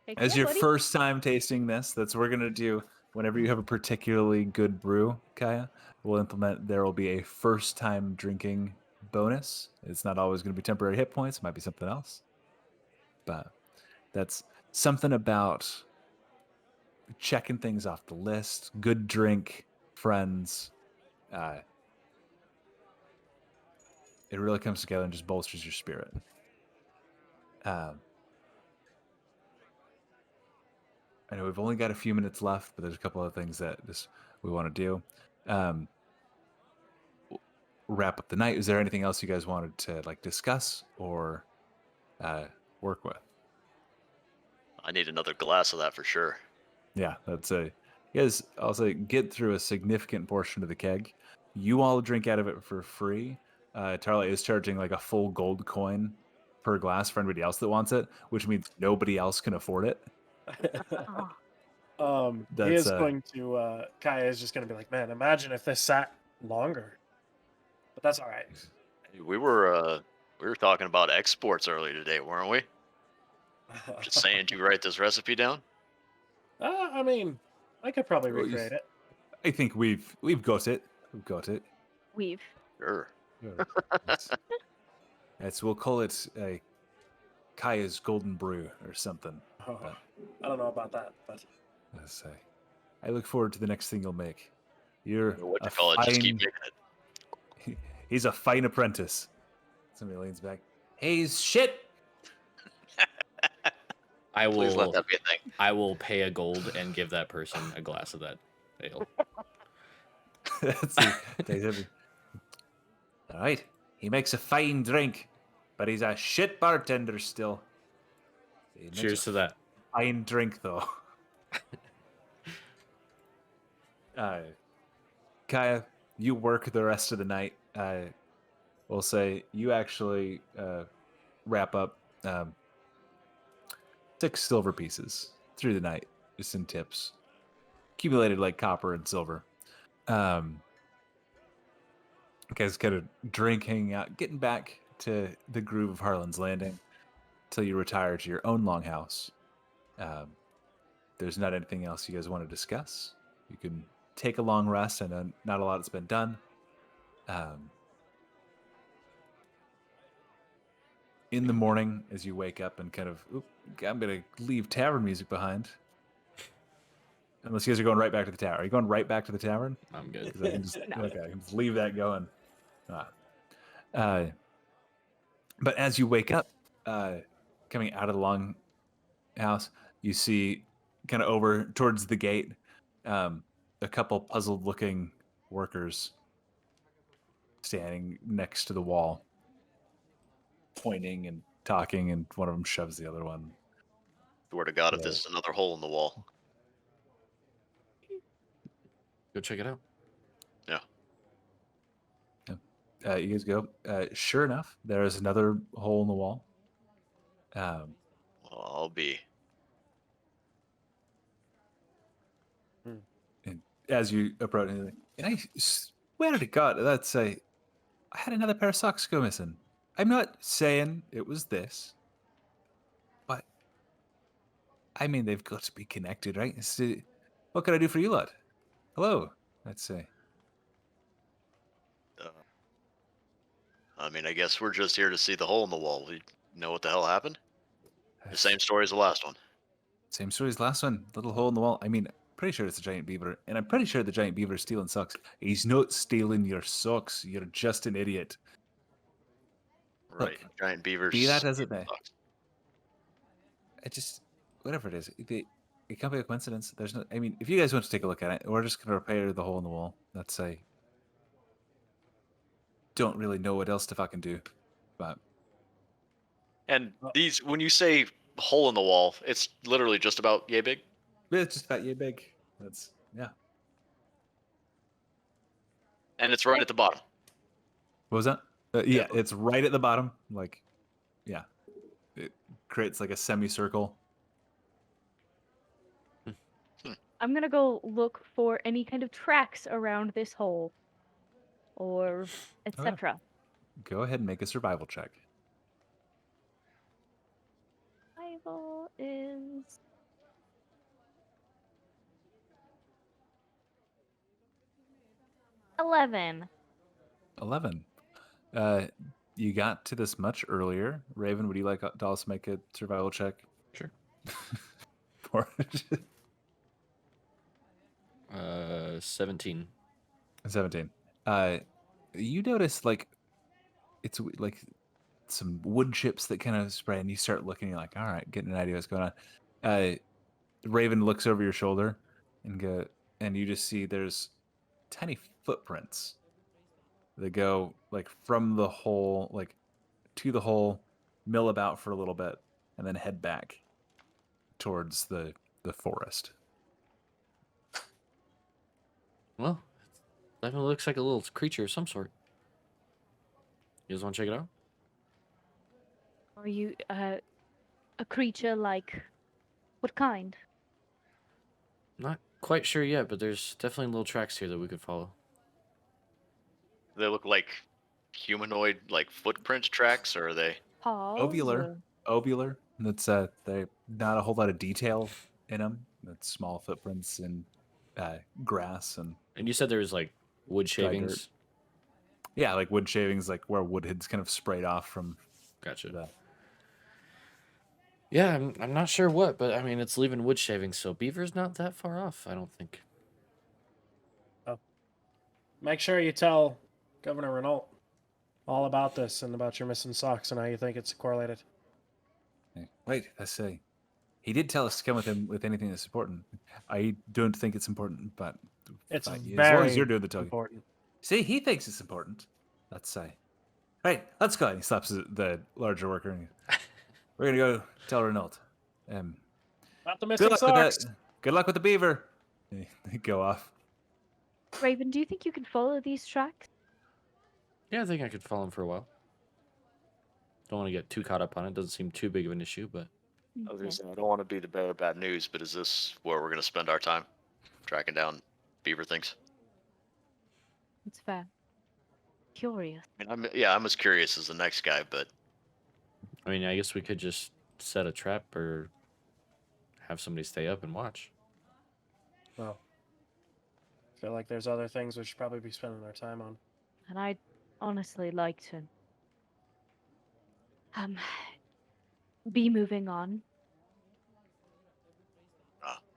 Heck As yeah, your buddy. first time tasting this, that's what we're going to do. Whenever you have a particularly good brew, Kaya, we'll implement, there will be a first time drinking bonus. It's not always going to be temporary hit points. It might be something else. But that's something about checking things off the list. Good drink, friends. It really comes together and just bolsters your spirit. I know we've only got a few minutes left, but there's a couple of things that we want to do. Wrap up the night. Is there anything else you guys wanted to like discuss or work with? I need another glass of that for sure. Yeah, that's a. You guys also get through a significant portion of the keg. You all drink out of it for free. Tarla is charging like a full gold coin per glass for anybody else that wants it, which means nobody else can afford it. Oh, He is going to. Kaya is just going to be like, man, imagine if this sat longer. But that's all right. We were talking about exports earlier today, weren't we? Just saying, did you write this recipe down? I mean, I could probably Well, recreate it. I think we've got it. We've got it. we've. Sure. Yes. We'll call it Kaya's Golden Brew or something. Oh, But I don't know about that, but let's say, I look forward to the next thing you'll make. You're What a you call it? Just keep fine. making it. He's a fine apprentice. Somebody leans back. He's shit. I Please let will. that be a thing. I will pay a gold and give that person a glass of that ale. All right. He makes a fine drink, but he's a shit bartender still. He makes Cheers a to that. fine drink, though. Kaya, you work the rest of the night. We'll say you actually wrap up 6 silver pieces through the night, just in tips, accumulated like copper and silver. Guys, kind of drinking out, getting back to the groove of Harlan's Landing until you retire to your own longhouse. There's not anything else you guys want to discuss. You can take a long rest. I know not a lot has been done. In the morning, as you wake up and kind of, I'm going to leave tavern music behind. Unless you guys are going right back to the tavern. Are you going right back to the tavern? I'm good. 'Cause I can just, okay, I can just leave that going. But as you wake up, coming out of the long house, you see kind of over towards the gate a couple puzzled-looking workers standing next to the wall, pointing and talking, and one of them shoves the other one. Swear to God, if Yeah. this is another hole in the wall. Go check it out. You guys go. Sure enough, there is another hole in the wall. Well, I'll be. And as you approach, and I swear to God, that's I had another pair of socks go missing. I'm not saying it was this, but I mean they've got to be connected, right? What can I do for you lot? Hello, let's say. I mean, I guess we're just here to see the hole in the wall. We know what the hell happened. The same story as the last one. Same story as last one. Little hole in the wall. I mean, pretty sure it's a giant beaver, and I'm pretty sure the giant beaver is stealing socks. He's not stealing your socks. You're just an idiot. Right. Look, Giant beavers. be that as it may. sucks. It just, whatever it is, it can't be a coincidence. There's no. I mean, if you guys want to take a look at it, we're just gonna repair the hole in the wall. That's don't really know what else to fucking do, but And these, when you say hole in the wall, it's literally just about yay big. it's just about yay big. That's yeah. And it's right at the bottom. What was that? Yeah, it's right at the bottom. Like, yeah, it creates like a semicircle. I'm gonna go look for any kind of tracks around this hole, or etc. Go ahead and make a survival check. Survival is 11. 11. You got to this much earlier. Raven, would you like Dallas to make a survival check? Sure. For 17. 17. You notice like it's like some wood chips that kind of spray, and you start looking. You're like, all right, getting an idea what's going on. Raven looks over your shoulder and you just see there's tiny footprints that go like from the hole, like to the hole, mill about for a little bit, and then head back towards the forest. Well, that looks like a little creature of some sort. You guys want to check it out? Are you a creature like what kind? Not quite sure yet, but there's definitely little tracks here that we could follow. They look like humanoid, like footprint tracks, or are they? Paws? Ovular. That's they not a whole lot of detail in them. That's small footprints in grass and And you said there was like wood Dry dirt. shavings. yeah, like wood shavings, like where wood had kind of sprayed off from Gotcha. that. Yeah, I'm not sure what, but I mean, it's leaving wood shavings, so beaver's not that far off, I don't think. Make sure you tell Governor Renault all about this and about your missing socks and how you think it's correlated. Wait, I say. He did tell us to come with him with anything that's important. I don't think it's important, but It's fine, as long very as you're doing the talking. important. See, he thinks it's important. Let's say. Right, let's go. And he slaps the larger worker. And we're gonna go tell Renault. Not the Good missing luck with socks. that. Good luck with the beaver. They go off. Raven, do you think you can follow these tracks? Yeah, I think I could follow him for a while. Don't want to get too caught up on it. Doesn't seem too big of an issue, but I was gonna say, I don't want to be the bearer of bad news, but is this where we're gonna spend our time, tracking down beaver things? It's fair. Curious. I mean, I'm as curious as the next guy, but I mean, I guess we could just set a trap or have somebody stay up and watch. Well, I feel like there's other things we should probably be spending our time on. And I'd honestly like to be moving on.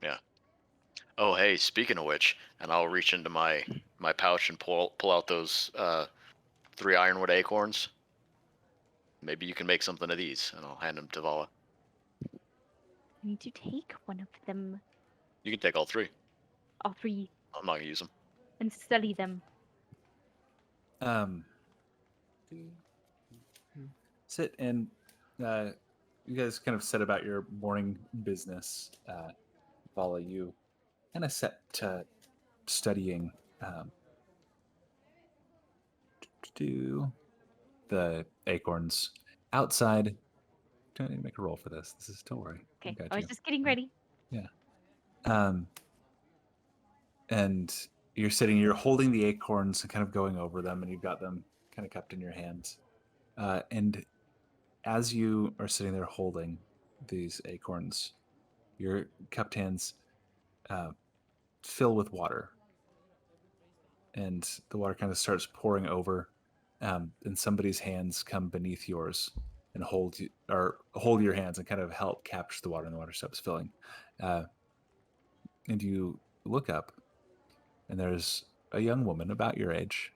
yeah. Oh, hey, speaking of which, and I'll reach into my pouch and pull out those 3 ironwood acorns. Maybe you can make something of these, and I'll hand them to Vala. I need to take one of them, You can take all 3. all 3, I'm not gonna use them. and study them. Sit and you guys kind of set about your morning business. Vala, you kind of set to studying do the acorns outside. Don't need to make a roll for this. This is, don't worry. Okay, got I was you. just getting ready. And you're sitting, you're holding the acorns and kind of going over them, and you've got them kind of cupped in your hands. And as you are sitting there holding these acorns, your cupped hands fill with water. And the water kind of starts pouring over, and somebody's hands come beneath yours and hold your hands and kind of help capture the water, and the water stops filling. And you look up, and there's a young woman about your age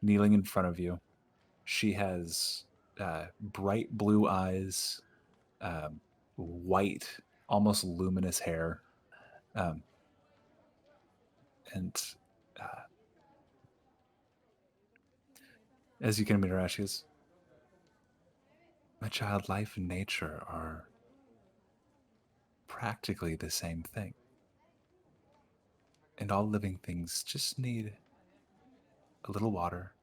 kneeling in front of you. She has bright blue eyes, white, almost luminous hair, and as you can meet her out, she goes, "My child, life and nature are practically the same thing. And all living things just need a little water,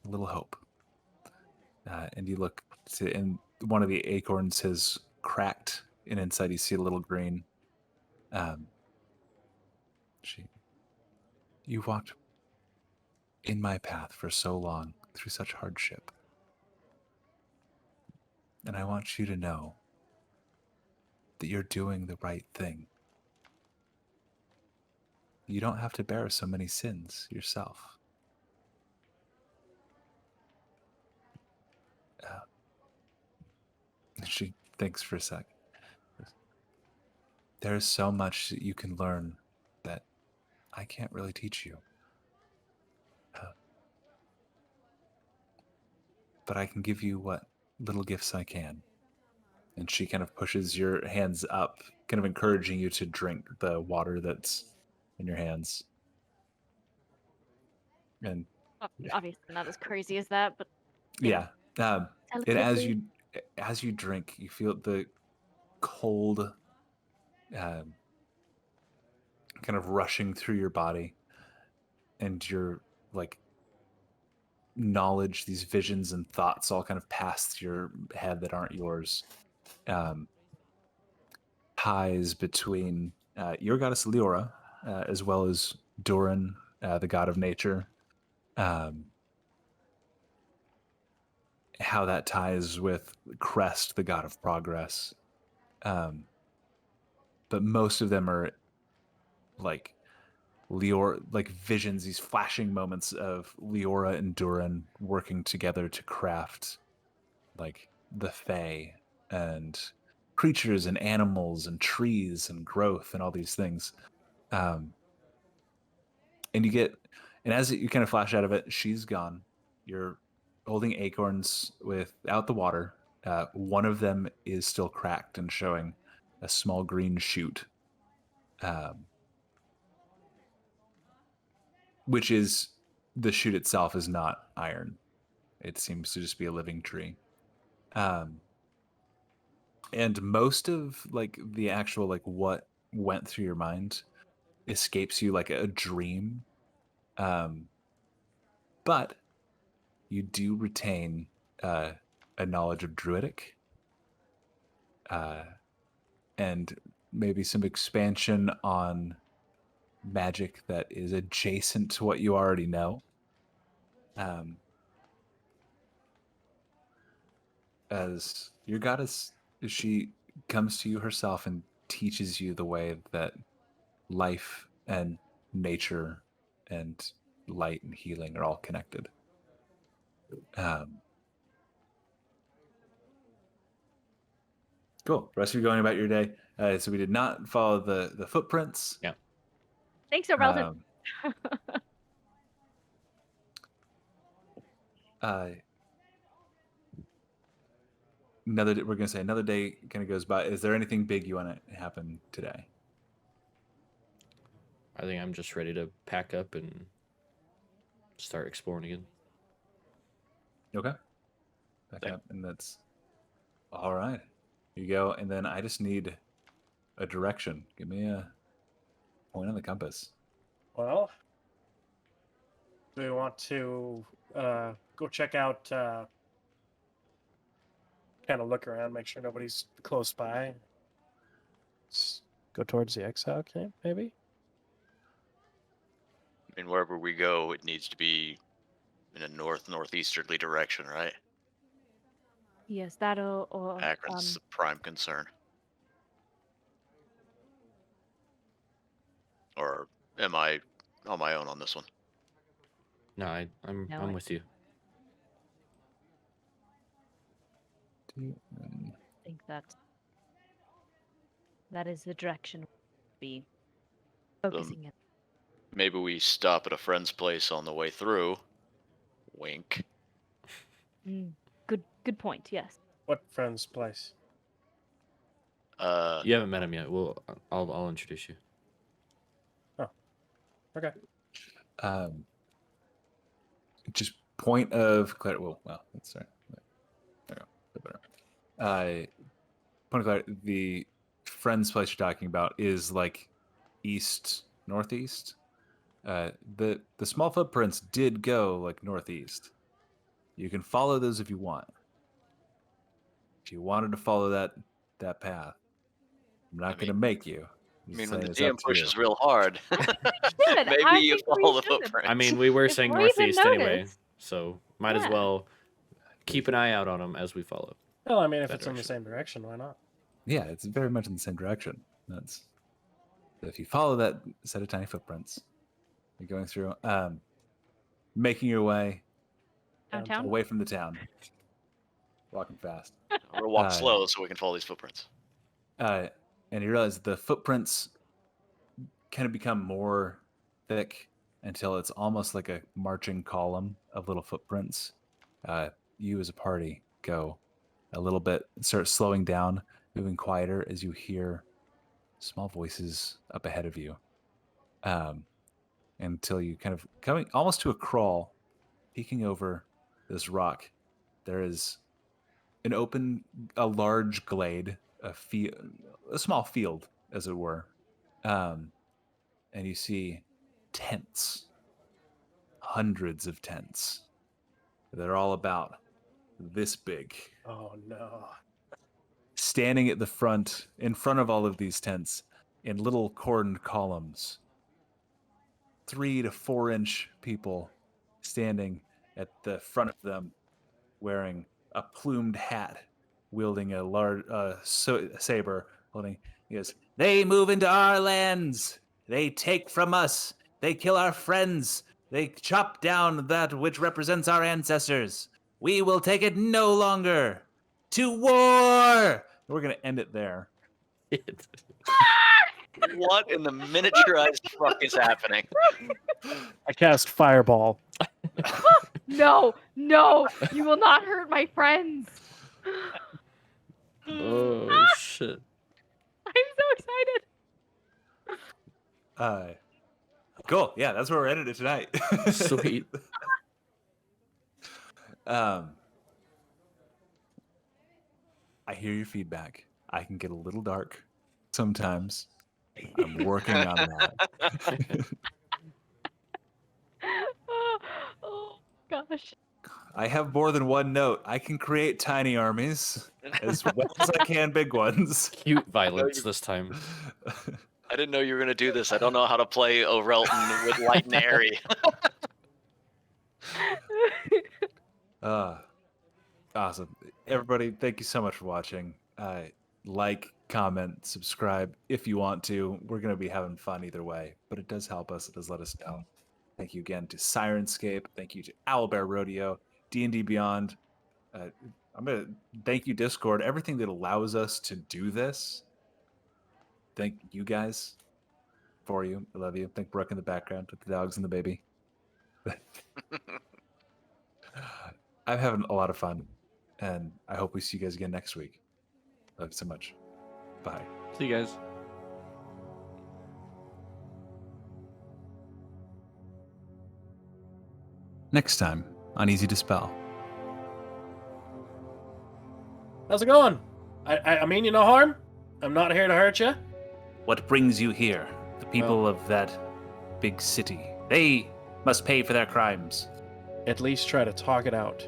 a little hope." And you look to, and one of the acorns has cracked, and inside you see a little green. You walked in my path for so long through such hardship. And I want you to know that you're doing the right thing. You don't have to bear so many sins yourself. She thinks for a sec. There's so much that you can learn that I can't really teach you. But I can give you what little gifts I can. And she kind of pushes your hands up, kind of encouraging you to drink the water that's in your hands. And Obviously not as crazy as that, but yeah. And delicately. as you drink, you feel the cold kind of rushing through your body, and your like knowledge, these visions and thoughts all kind of pass through your head that aren't yours. Ties between your goddess Leora, as well as Durin, the god of nature. How that ties with Crest, the god of progress. But most of them are like Leora, like visions, these flashing moments of Leora and Durin working together to craft like the Fae and creatures and animals and trees and growth and all these things. And as you kind of flash out of it, she's gone. You're holding acorns without the water. One of them is still cracked and showing a small green shoot, which is the shoot itself is not iron. It seems to just be a living tree. And most of like the actual like what went through your mind escapes you like a dream. But you do retain a knowledge of druidic, and maybe some expansion on magic that is adjacent to what you already know. As your goddess, she comes to you herself and teaches you the way that life and nature and light and healing are all connected. Cool. The rest of you going about your day. So we did not follow the footprints. Yeah. Thanks, Harlan. We're gonna say another day kind of goes by. Is there anything big you want to happen today? I think I'm just ready to pack up and start exploring again. Okay. Back up, and that's all right. Here you go, and then I just need a direction. Give me a point on the compass. Well, do we want to go check out, kind of look around, make sure nobody's close by? Let's go towards the exile camp, maybe? I mean, wherever we go, it needs to be in a northeasterly direction, right? Yes, that or Akron's the prime concern. Or am I on my own on this one? No, I'm with you. I think that is the direction we'll be focusing in. Maybe we stop at a friend's place on the way through. Wink. Good point. Yes. What friend's place? You haven't met him yet. I'll introduce you. Oh, okay. Just point of clarity. Well, that's sorry. There we go. Better. Point of clarity. The friend's place you're talking about is like northeast. The small footprints did go like northeast. You can follow those if you want. If you wanted to follow that path, I'm not going to make you. I mean, when the DM pushes real hard, Good. maybe you follow the footprint. I mean, we were saying Before you even northeast anyway, notice. so might as well keep an eye out on them as we follow. Well, I mean, if That it's in the direction. same direction, why not? Yeah, it's very much in the same direction. If you follow that set of tiny footprints, you're going through, making your way Downtown. away from the town, walking fast. I'm gonna walk slow so we can follow these footprints. And you realize the footprints kind of become more thick until it's almost like a marching column of little footprints. You as a party go a little bit, start slowing down, moving quieter as you hear small voices up ahead of you. Until you kind of coming almost to a crawl, peeking over this rock. There is a large glade, a small field, as it were. And you see tents, hundreds of tents. They're all about this big. Oh, no. Standing at the front, in front of all of these tents, in little cordoned columns. 3 to 4 inch people standing at the front of them, wearing a plumed hat, wielding a large saber, holding. He goes, "They move into our lands. They take from us. They kill our friends. They chop down that which represents our ancestors. We will take it no longer. To war! We're going to end it there. What in the miniaturized fuck is happening? I cast Fireball. No, no, you will not hurt my friends. Oh shit. I'm so excited. Cool. Yeah, that's where we're ending it tonight. Sweet. I hear your feedback. I can get a little dark sometimes. I'm working on that. Oh gosh. I have more than one note. I can create tiny armies as well as I can big ones. Cute violence this time. I didn't know you were gonna do this. I don't know how to play O'Relton with light and airy. Awesome. Everybody, thank you so much for watching. Like, comment, subscribe if you want to. We're going to be having fun either way, but it does help us. It does let us know. Thank you again to Syrinscape. Thank you to Owlbear Rodeo, D&D Beyond. I'm going to thank you, Discord. Everything that allows us to do this. Thank you guys for you. I love you. Thank Brooke in the background with the dogs and the baby. I'm having a lot of fun, and I hope we see you guys again next week. Love you so much. Bye. See you guys. Next time on Easy Dispel. How's it going? I mean you no harm. I'm not here to hurt you. What brings you here? The people of that big city. They must pay for their crimes. At least try to talk it out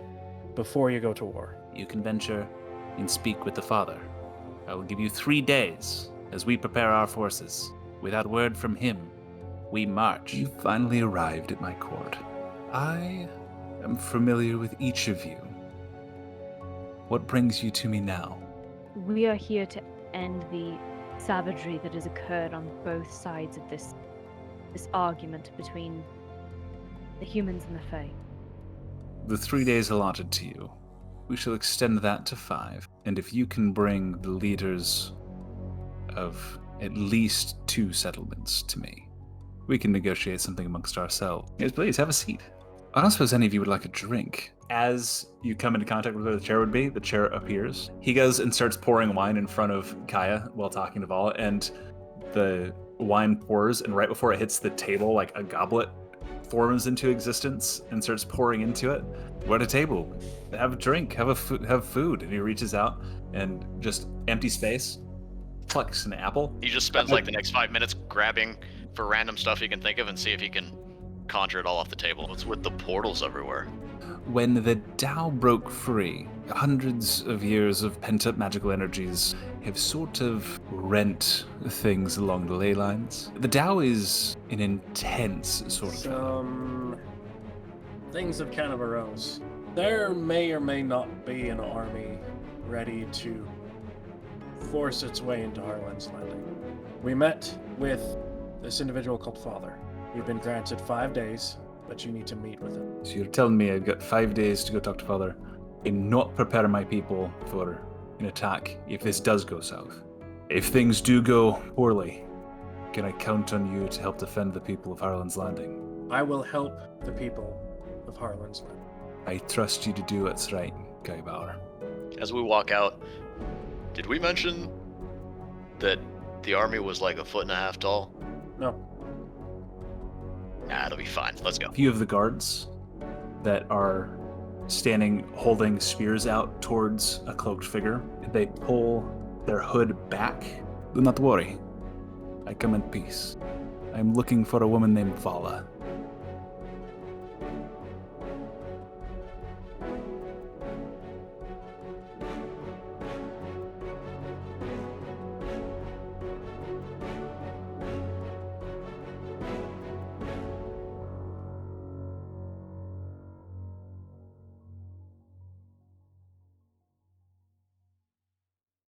before you go to war. You can venture and speak with the Father. I will give you 3 days as we prepare our forces. Without word from him, we march. You finally arrived at my court. I am familiar with each of you. What brings you to me now? We are here to end the savagery that has occurred on both sides of this argument between the humans and the Fae. The 3 days allotted to you. We shall extend that to 5. And if you can bring the leaders of at least 2 settlements to me, we can negotiate something amongst ourselves. Yes, please, have a seat. I don't suppose any of you would like a drink. As you come into contact with where the chair would be, the chair appears. He goes and starts pouring wine in front of Kaya while talking to Vala, and the wine pours, and right before it hits the table, like a goblet forms into existence and starts pouring into it. We're at a table. Have a drink. Have food. And he reaches out and just empty space. Plucks an apple. He just spends like the next 5 minutes grabbing for random stuff he can think of and see if he can conjure it all off the table. What's with the portals everywhere? When the Tao broke free, hundreds of years of pent-up magical energies have sort of rent things along the ley lines. The Tao is an intense sort of Some things have kind of arose. There may or may not be an army ready to force its way into Harlan's Landing. We met with this individual called Father. You've been granted 5 days, but you need to meet with him. So you're telling me I've got 5 days to go talk to Father and not prepare my people for an attack if this does go south. If things do go poorly, can I count on you to help defend the people of Harlan's Landing? I will help the people of Harlan's Landing. I trust you to do what's right, Guy Bauer. As we walk out, did we mention that the army was like 1.5 feet tall? No. Nah, it'll be fine. Let's go. A few of the guards that are standing holding spears out towards a cloaked figure, they pull their hood back. Do not worry. I come in peace. I'm looking for a woman named Vala.